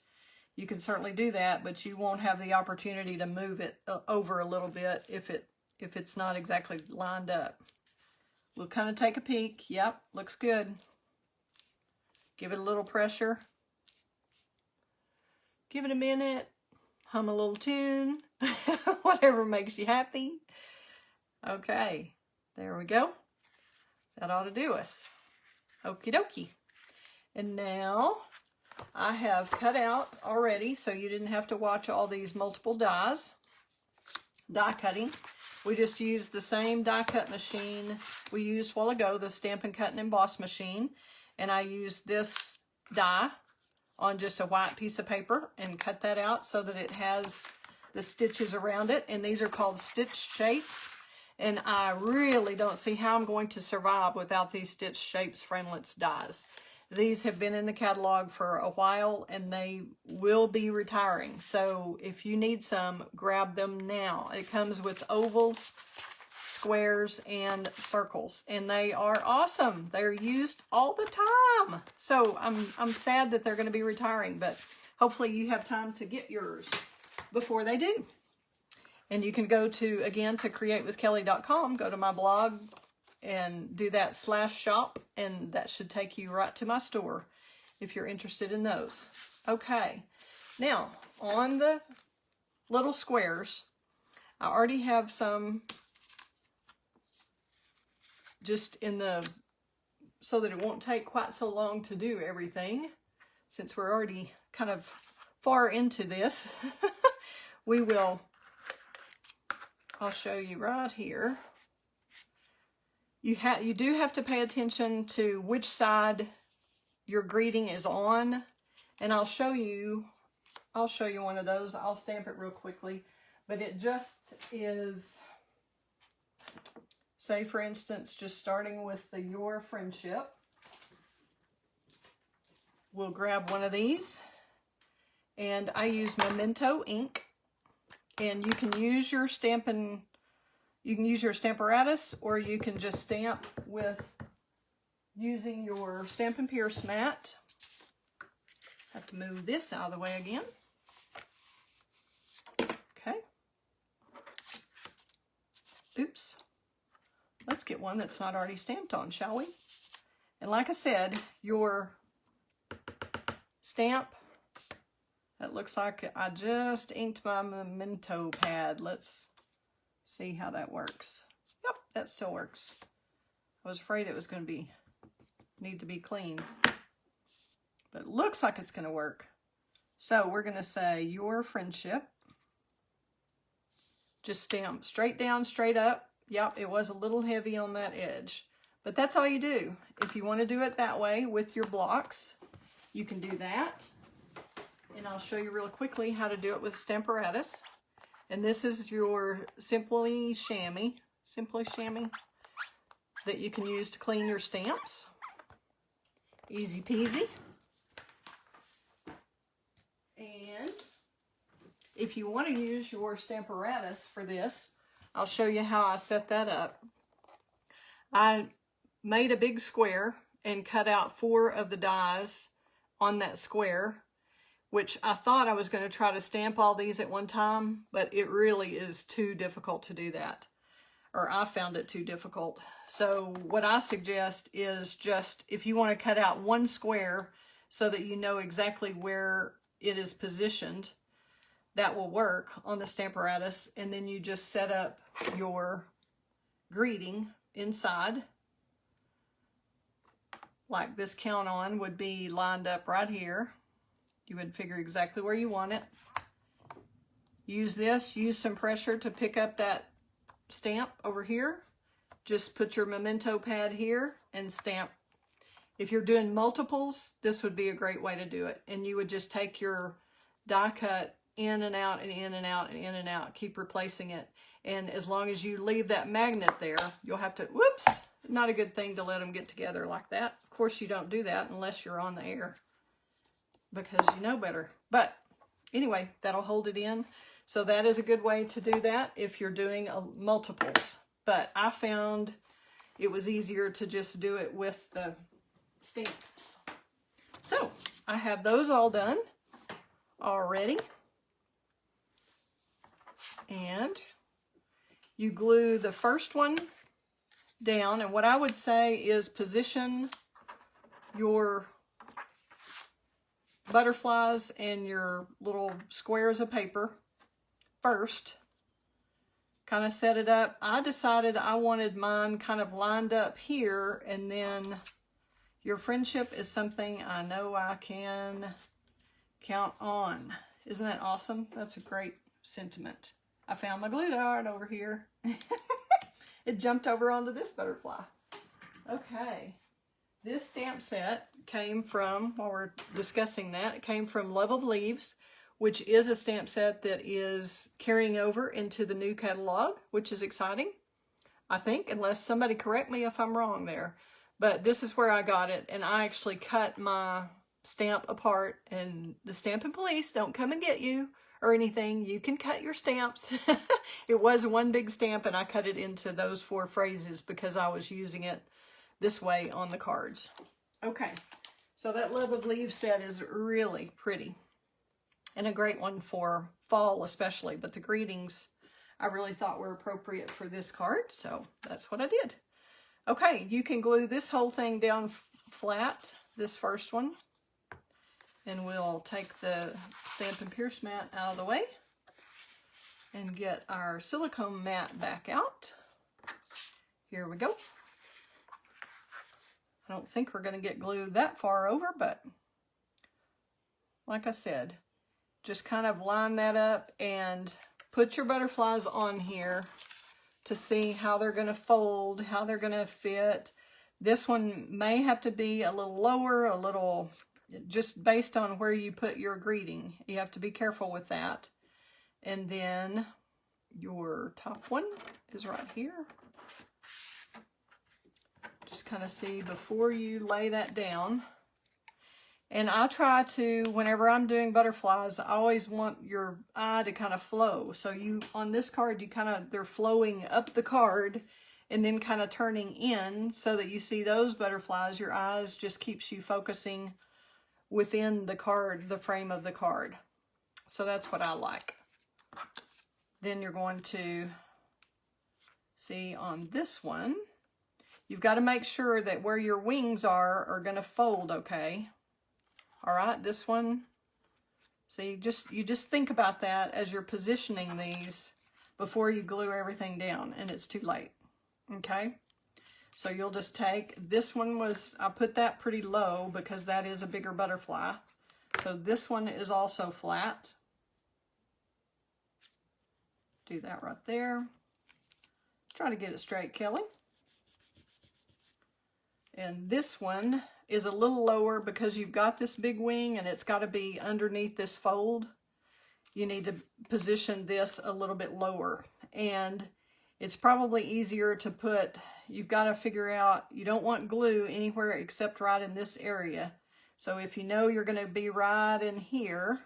you can certainly do that, but you won't have the opportunity to move it over a little bit if it's not exactly lined up. We'll kind of take a peek. Yep, looks good. Give it a little pressure. Give it a minute. Hum a little tune. Whatever makes you happy. Okay. There we go. That ought to do us. Okie dokie. And now I have cut out already, so you didn't have to watch all these multiple dies. Die cutting. We just used the same die cut machine we used a while ago, the Stampin' Cut and Emboss machine. And I used this die on just a white piece of paper and cut that out so that it has the stitches around it. And these are called stitch shapes. And I really don't see how I'm going to survive without these Stitch Shapes framelits dies. These have been in the catalog for a while, and they will be retiring. So if you need some, grab them now. It comes with ovals, squares, and circles, and they are awesome. They're used all the time. So I'm sad that they're going to be retiring, but hopefully you have time to get yours before they do. And you can go to, again, to createwithkelley.com, go to my blog and do that /shop, and that should take you right to my store if you're interested in those. Okay, now on the little squares, I already have some just in the, so that it won't take quite so long to do everything, since we're already kind of far into this. We will, I'll show you right here. You do have to pay attention to which side your greeting is on, and I'll show you one of those. I'll stamp it real quickly, but it just is, say for instance, just starting with the Your Friendship. We'll grab one of these, and I use Memento ink. And you can use your Stamparatus, or you can just stamp with using your Stampin' Pierce mat. Have to move this out of the way again. Okay. Oops. Let's get one that's not already stamped on, shall we? And like I said, your stamp, that looks like I just inked my Memento pad. Let's see how that works. that still works. I was afraid it was going to need to be clean, but it looks like it's going to work. So we're going to say your friendship. Just stamp straight down, straight up. Yep, it was a little heavy on that edge, but that's all you do. If you want to do it that way with your blocks, you can do that. And I'll show you real quickly how to do it with Stamparatus. And this is your Simply Chamois that you can use to clean your stamps. Easy peasy. And if you want to use your Stamparatus for this, I'll show you how I set that up. I made a big square and cut out 4 of the dies on that square, which I thought I was going to try to stamp all these at one time, but it really is too difficult to do that. Or I found it too difficult. So what I suggest is just, if you want to cut out 1 square so that you know exactly where it is positioned, that will work on the Stamparatus, and then you just set up your greeting inside. Like this count on would be lined up right here. You would figure exactly where you want it. Use this, use some pressure to pick up that stamp over here. Just put your memento pad here and stamp. If you're doing multiples, this would be a great way to do it. And you would just take your die cut in and out and in and out and in and out. Keep replacing it. And as long as you leave that magnet there, you'll have to, whoops, not a good thing to let them get together like that. Of course, you don't do that unless you're on the air, because you know better. But anyway, that'll hold it in. So that is a good way to do that if you're doing multiples. But I found it was easier to just do it with the stamps. So I have those all done already. And you glue the first one down. And what I would say is position your butterflies and your little squares of paper first. Kind of set it up. I decided I wanted mine kind of lined up here, and then your friendship is something I know I can count on. Isn't that awesome? That's a great sentiment. I found my glue dart over here. It jumped over onto this butterfly. Okay. This stamp set came from, while we're discussing that, it came from Love of Leaves, which is a stamp set that is carrying over into the new catalog, which is exciting, I think, unless somebody correct me if I'm wrong there. But this is where I got it, and I actually cut my stamp apart, and the Stampin' Police don't come and get you or anything. You can cut your stamps. It was one big stamp, and I cut it into those 4 phrases because I was using it this way on the cards. Okay, so that Love of Leaves set is really pretty and a great one for fall especially, but the greetings I really thought were appropriate for this card, so that's what I did. Okay, you can glue this whole thing down flat, this first one, and we'll take the Stampin' Pierce mat out of the way and get our silicone mat back out. Here we go. I don't think we're going to get glued that far over, but like I said, just kind of line that up and put your butterflies on here to see how they're going to fold, how they're going to fit. This one may have to be a little lower, a little, just based on where you put your greeting. You have to be careful with that. And then your top one is right here. Just kind of see before you lay that down. And I try to, whenever I'm doing butterflies, I always want your eye to kind of flow. So you, on this card, you kind of, they're flowing up the card and then kind of turning in so that you see those butterflies. Your eyes just keeps you focusing within the card, the frame of the card. So that's what I like. Then you're going to see on this one, you've got to make sure that where your wings are going to fold okay. All right, this one, see, you just think about that as you're positioning these before you glue everything down, and it's too late. Okay, so you'll just take, this one was, I put that pretty low because that is a bigger butterfly. So this one is also flat. Do that right there. Try to get it straight, Kelly. And this one is a little lower because you've got this big wing and it's got to be underneath this fold. You need to position this a little bit lower. And it's probably easier to put, you've got to figure out, you don't want glue anywhere except right in this area. So if you know you're going to be right in here,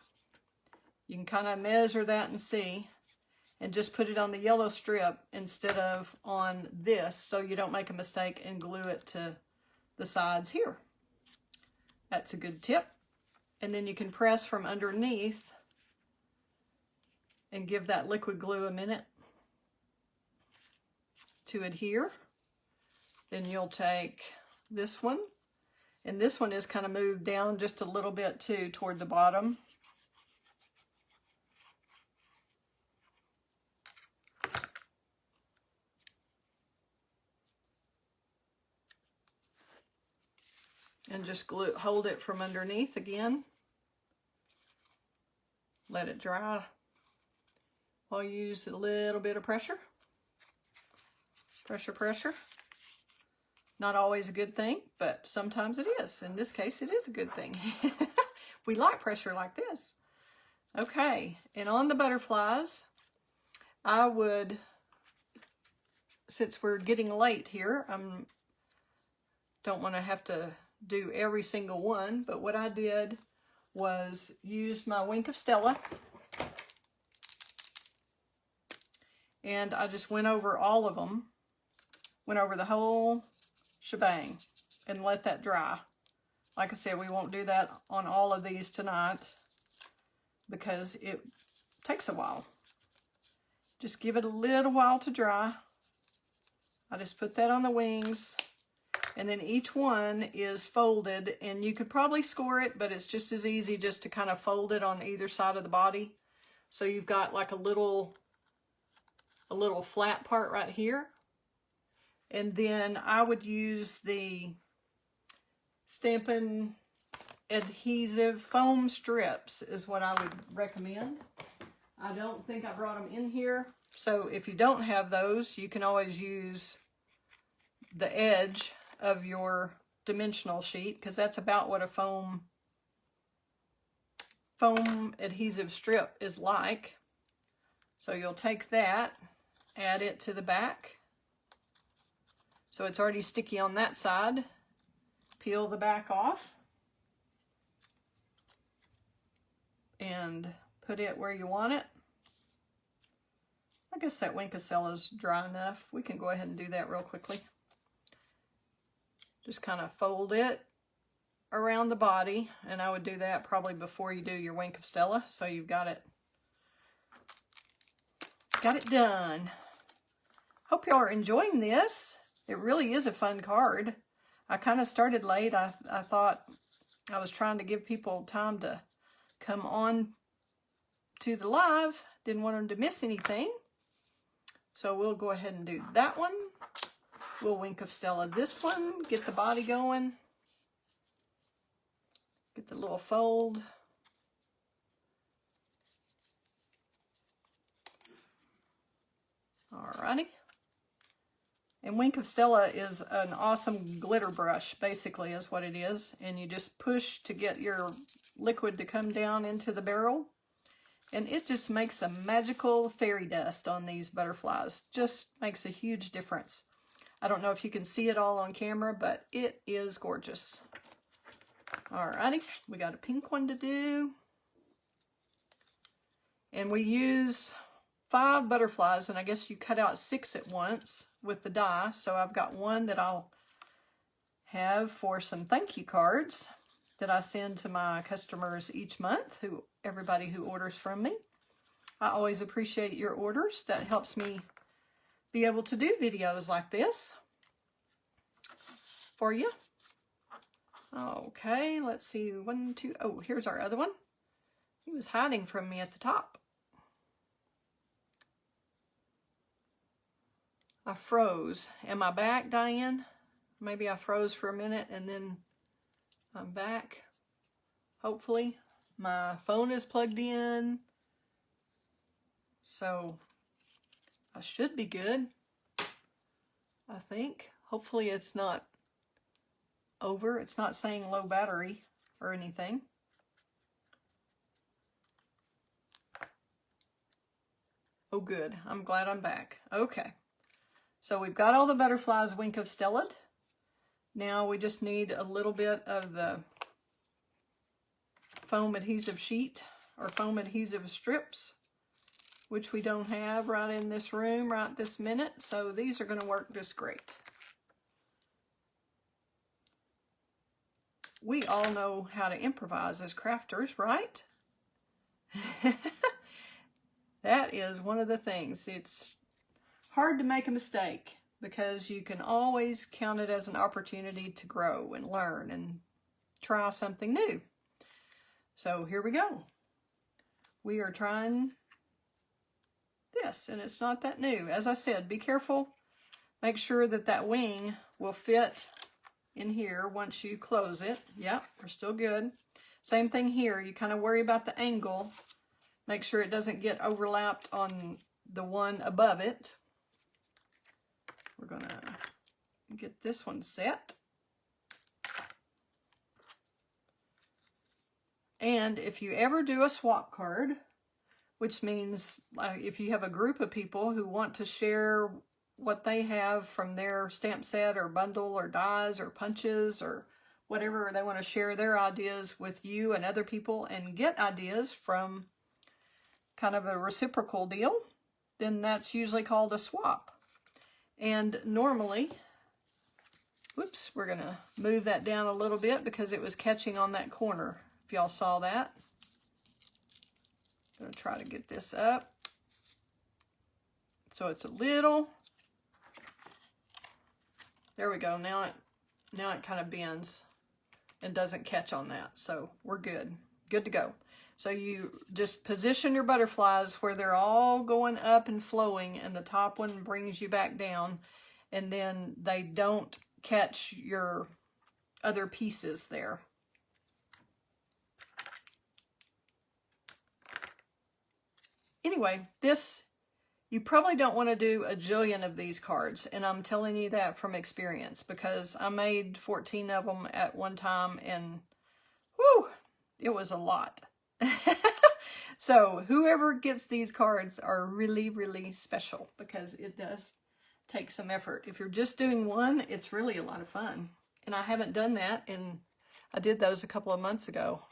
you can kind of measure that and see, and just put it on the yellow strip instead of on this so you don't make a mistake and glue it to the sides here. That's a good tip. And then you can press from underneath and give that liquid glue a minute to adhere. Then you'll take this one, and this one is kind of moved down just a little bit too toward the bottom. And just glue, hold it from underneath again. Let it dry while you use a little bit of pressure. Pressure, pressure. Not always a good thing, but sometimes it is. In this case, it is a good thing. We like pressure like this. Okay, and on the butterflies, I would, since we're getting late here, don't want to have to do every single one, but what I did was use my Wink of Stella, and I just went over all of them, went over the whole shebang, and let that dry. Like I said, we won't do that on all of these tonight because it takes a while. Just give it a little while to dry. I just put that on the wings. And then each one is folded, and you could probably score it, but it's just as easy just to kind of fold it on either side of the body. So you've got like a little flat part right here. And then I would use the Stampin' adhesive foam strips is what I would recommend. I don't think I brought them in here. So if you don't have those, you can always use the edge of your dimensional sheet, because that's about what a foam adhesive strip is like. So you'll take that, add it to the back. So it's already sticky on that side. Peel the back off and put it where you want it. I guess that Wink of Stella's dry enough. We can go ahead and do that real quickly. Just kind of fold it around the body, and I would do that probably before you do your Wink of Stella, so you've got it done. Hope y'all are enjoying this. It really is a fun card. I kind of started late. I thought I was trying to give people time to come on to the live. Didn't want them to miss anything. So we'll go ahead and do that one. We'll Wink of Stella this one, get the body going, get the little fold. Alrighty. And Wink of Stella is an awesome glitter brush, basically is what it is. And you just push to get your liquid to come down into the barrel. And it just makes a magical fairy dust on these butterflies. Just makes a huge difference. I don't know if you can see it all on camera, but it is gorgeous. Alrighty, we got a pink one to do. And we use 5 butterflies, and I guess you cut out 6 at once with the die. So I've got one that I'll have for some thank you cards that I send to my customers each month, everybody who orders from me. I always appreciate your orders. That helps me be able to do videos like this for you. Okay, let's see. 1, 2. Oh, here's our other one. He was hiding from me at the top. I froze. Am I back, Diane? Maybe I froze for a minute and then I'm back. Hopefully. My phone is plugged in. So I should be good. I think. Hopefully it's not over. It's not saying low battery or anything. Oh, good. I'm glad I'm back. Okay. So we've got all the butterflies Wink of Stella. Now we just need a little bit of the foam adhesive sheet or foam adhesive strips, which we don't have right in this room right this minute. So these are going to work just great. We all know how to improvise as crafters, right? That is one of the things. It's hard to make a mistake because you can always count it as an opportunity to grow and learn and try something new. So here we go. We are trying this, and it's not that new. As I said, be careful. Make sure that that wing will fit in here once you close it. Yep, we're still good. Same thing here. You kind of worry about the angle. Make sure it doesn't get overlapped on the one above it. We're going to get this one set. And if you ever do a swap card, which means if you have a group of people who want to share what they have from their stamp set or bundle or dies or punches or whatever, they want to share their ideas with you and other people and get ideas from kind of a reciprocal deal, then that's usually called a swap. And normally, whoops, we're going to move that down a little bit because it was catching on that corner. If y'all saw that. I'm going to try to get this up. So it's a little. There we go. Now it kind of bends and doesn't catch on that. So we're good. Good to go. So you just position your butterflies where they're all going up and flowing, and the top one brings you back down, and then they don't catch your other pieces there. Anyway, this, you probably don't want to do a jillion of these cards, and I'm telling you that from experience because I made 14 of them at one time, and whew, it was a lot. So whoever gets these cards are really, really special because it does take some effort. If you're just doing one, it's really a lot of fun. And I haven't done that, and I did those a couple of months ago,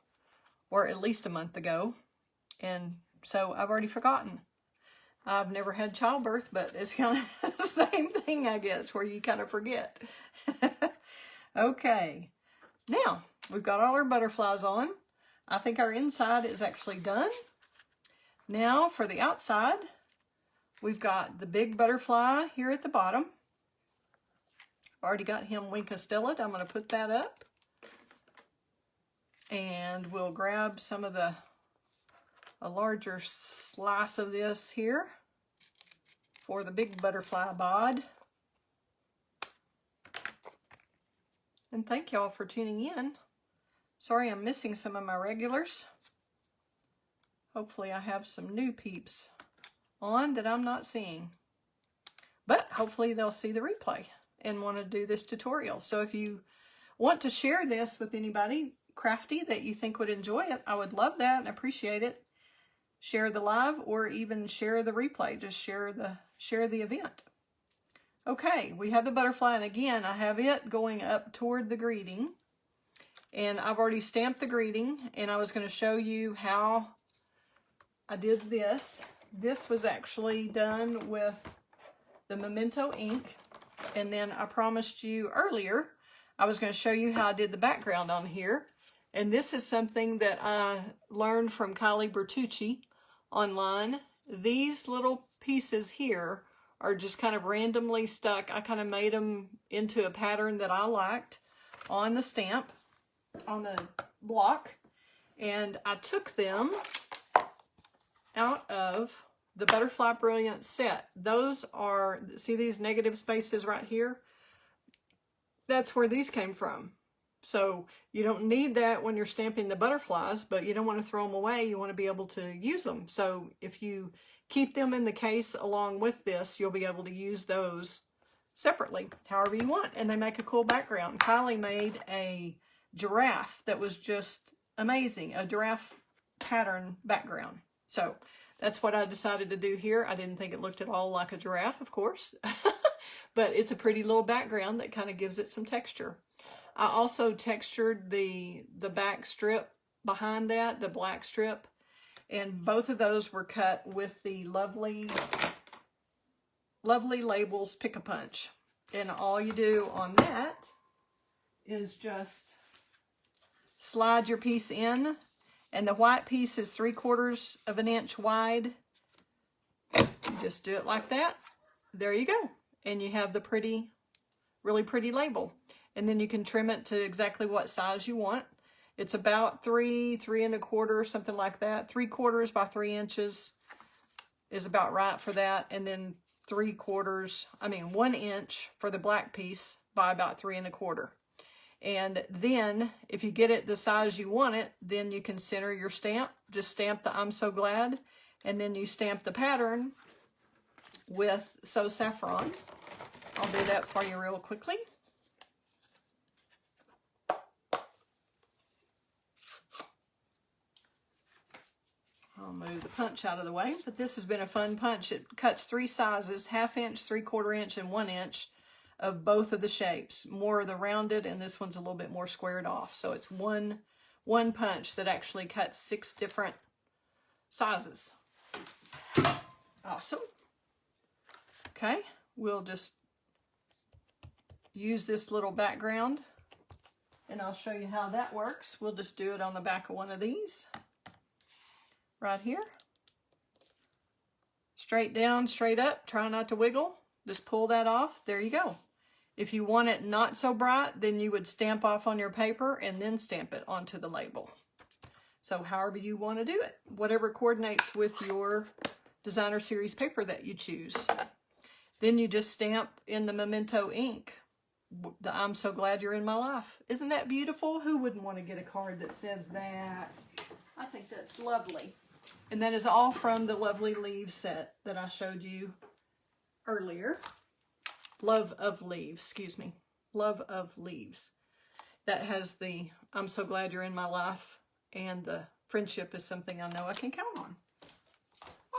or at least a month ago. And so I've already forgotten. I've never had childbirth, but it's kind of the same thing, I guess, where you kind of forget. Okay. Now, we've got all our butterflies on. I think our inside is actually done. Now for the outside, we've got the big butterfly here at the bottom. Already got him Wink of Stella. I'm going to put that up. And we'll grab some of a larger slice of this here for the big butterfly bod. And thank y'all for tuning in. Sorry I'm missing some of my regulars. Hopefully I have some new peeps on that I'm not seeing. But hopefully they'll see the replay and want to do this tutorial. So if you want to share this with anybody crafty that you think would enjoy it, I would love that and appreciate it. Share the live or even share the replay. Just share the event. Okay, we have the butterfly, and again I have it going up toward the greeting. And I've already stamped the greeting, and I was going to show you how I did this. This was actually done with the Memento ink, and then I promised you earlier I was going to show you how I did the background on here. And this is something that I learned from Kylie Bertucci online. These little pieces here are just kind of randomly stuck. I kind of made them into a pattern that I liked on the stamp, on the block, and I took them out of the Butterfly Brilliance set. Those are, see these negative spaces right here? That's where these came from. So you don't need that when you're stamping the butterflies, but you don't want to throw them away. You want to be able to use them. So if you keep them in the case along with this, you'll be able to use those separately, however you want. And they make a cool background. Kylie made a giraffe that was just amazing, a giraffe pattern background. So that's what I decided to do here. I didn't think it looked at all like a giraffe, of course, but it's a pretty little background that kind of gives it some texture. I also textured the back strip behind that, the black strip, and both of those were cut with the lovely Labels Pick-a-Punch. And all you do on that is just slide your piece in, and the white piece is 3/4 of an inch wide. You just do it like that. There you go. And you have the pretty, really pretty label. And then you can trim it to exactly what size you want. It's about 3 1/4, something like that. 3/4 by 3 inches is about right for that. And then 1 inch for the black piece by about 3 1/4. And then if you get it the size you want it, then you can center your stamp. Just stamp the I'm So Glad. And then you stamp the pattern with So Saffron. I'll do that for you real quickly. I'll move the punch out of the way, but this has been a fun punch. It cuts 3 sizes, 1/2 inch, 3/4 inch, and 1 inch of both of the shapes. More of the rounded, and this one's a little bit more squared off. So it's one punch that actually cuts 6 different sizes. Awesome. Okay, we'll just use this little background, and I'll show you how that works. We'll just do it on the back of one of these. Right here. Straight down, straight up. Try not to wiggle. Just pull that off. There you go. If you want it not so bright, then you would stamp off on your paper and then stamp it onto the label. So however you want to do it. Whatever coordinates with your designer series paper that you choose. Then you just stamp in the Memento ink the I'm So Glad You're in My Life. Isn't that beautiful? Who wouldn't want to get a card that says that? I think that's lovely. And that is all from the lovely leaves set that I showed you earlier. Love of Leaves, excuse me. Love of Leaves. That has the I'm So Glad You're in My Life, and the friendship is something I know I can count on.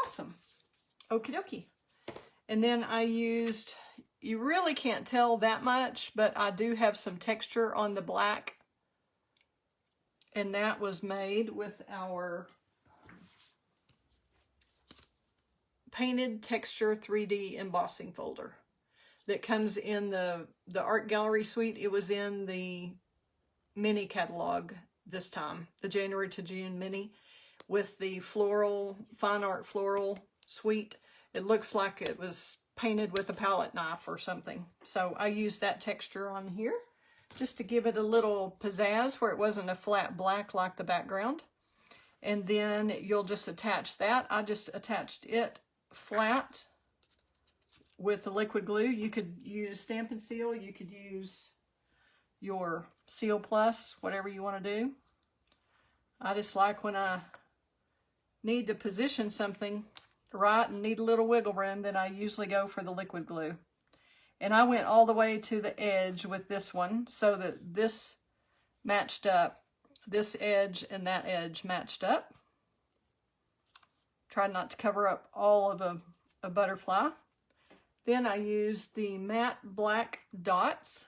Awesome. Okie dokie. And then I used, you really can't tell that much, but I do have some texture on the black. And that was made with our Painted Texture 3D embossing folder that comes in the art gallery suite. It was in the mini catalog this time, the January to June mini, with the floral, fine art floral suite. It looks like it was painted with a palette knife or something. So I used that texture on here just to give it a little pizzazz where it wasn't a flat black like the background. And then you'll just attach that. I just attached it flat with the liquid glue. You could use Stampin' Seal. You could use your Seal Plus, whatever you want to do. I just like when I need to position something right and need a little wiggle room, then I usually go for the liquid glue. And I went all the way to the edge with this one so that this matched up. This edge and that edge matched up. Tried not to cover up all of a butterfly. Then I used the matte black dots,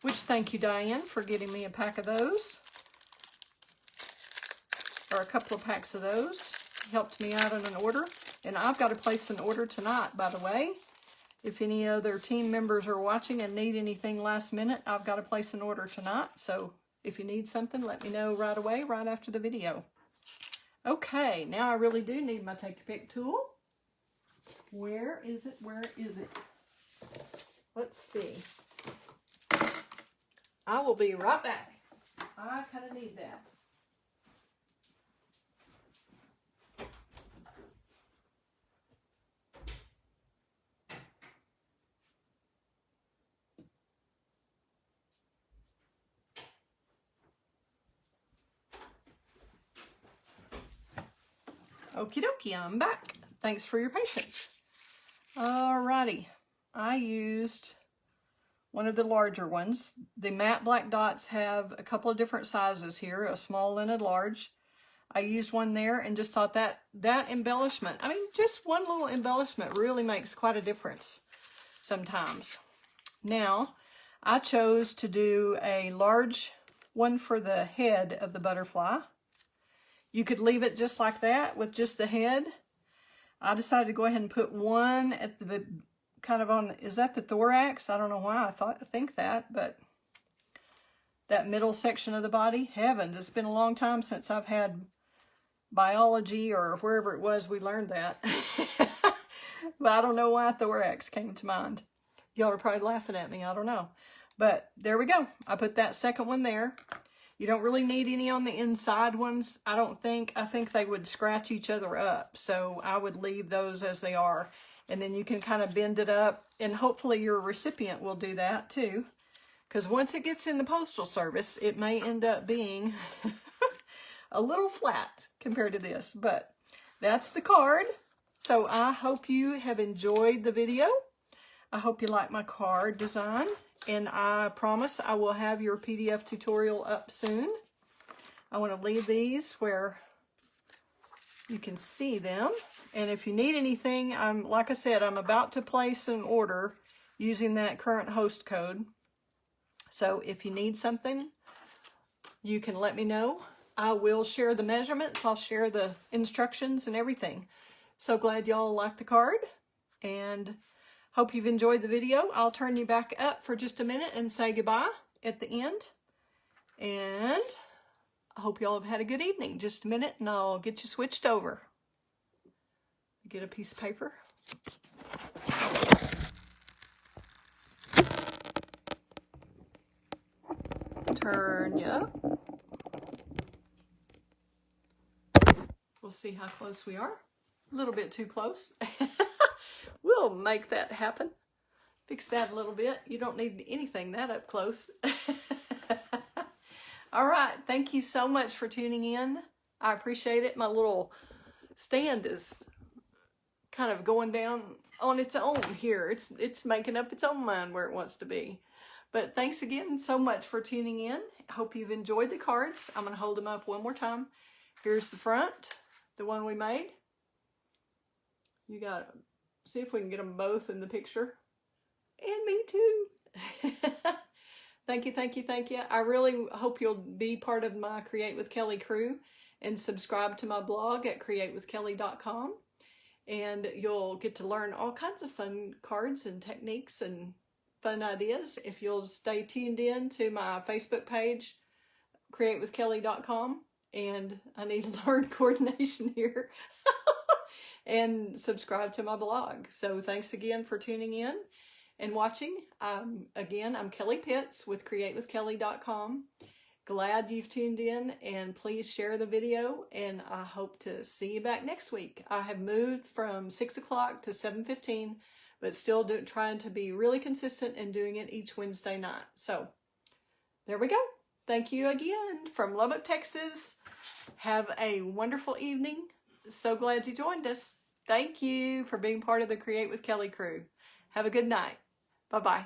which thank you, Diane, for getting me a pack of those. Or a couple of packs of those. Helped me out on an order. And I've got to place an order tonight, by the way. If any other team members are watching and need anything last minute, I've got to place an order tonight. So if you need something, let me know right away, right after the video. Okay, now I really do need my Take Your Pick tool. Where is it? Where is it? Let's see. I will be right back. I kind of need that. Okie dokie, I'm back. Thanks for your patience. Alrighty, I used one of the larger ones. The matte black dots have a couple of different sizes here, a small and a large. I used one there and just thought that embellishment, I mean, just one little embellishment really makes quite a difference sometimes. Now, I chose to do a large one for the head of the butterfly. You could leave it just like that with just the head. I decided to go ahead and put one at the kind of on, is that the thorax? I don't know why I think that, but that middle section of the body. Heavens, it's been a long time since I've had biology or wherever it was we learned that. But I don't know why thorax came to mind. Y'all are probably laughing at me, I don't know. But there we go. I put that second one there. You don't really need any on the inside ones, I don't think. I think they would scratch each other up. So I would leave those as they are. And then you can kind of bend it up. And hopefully your recipient will do that too. Because once it gets in the postal service, it may end up being a little flat compared to this. But that's the card. So I hope you have enjoyed the video. I hope you like my card design. And I promise I will have your PDF tutorial up soon. I want to leave these where you can see them. And if you need anything, like I said, I'm about to place an order using that current host code. So if you need something, you can let me know. I will share the measurements. I'll share the instructions and everything. So glad y'all like the card. And hope you've enjoyed the video. I'll turn you back up for just a minute and say goodbye at the end. And I hope y'all have had a good evening. Just a minute and I'll get you switched over. Get a piece of paper. Turn you up. We'll see how close we are. A little bit too close. We'll make that happen. Fix that a little bit. You don't need anything that up close. All right. Thank you so much for tuning in. I appreciate it. My little stand is kind of going down on its own here. It's making up its own mind where it wants to be. But thanks again so much for tuning in. I hope you've enjoyed the cards. I'm going to hold them up one more time. Here's the front, the one we made. You got to see if we can get them both in the picture. And me too. Thank you, thank you, thank you. I really hope you'll be part of my Create with Kelley crew and subscribe to my blog at createwithkelley.com. And you'll get to learn all kinds of fun cards and techniques and fun ideas if you'll stay tuned in to my Facebook page, createwithkelley.com. And I need to learn coordination here. And subscribe to my blog. So thanks again for tuning in and watching. Again, I'm Kelley Pitts with createwithkelley.com. Glad you've tuned in, and please share the video, and I hope to see you back next week. I have moved from 6 o'clock to 7:15, but still trying to be really consistent and doing it each Wednesday night. So there we go. Thank you again from Lubbock, Texas. Have a wonderful evening. So glad you joined us. Thank you for being part of the Create with Kelley crew. Have a good night. Bye-bye.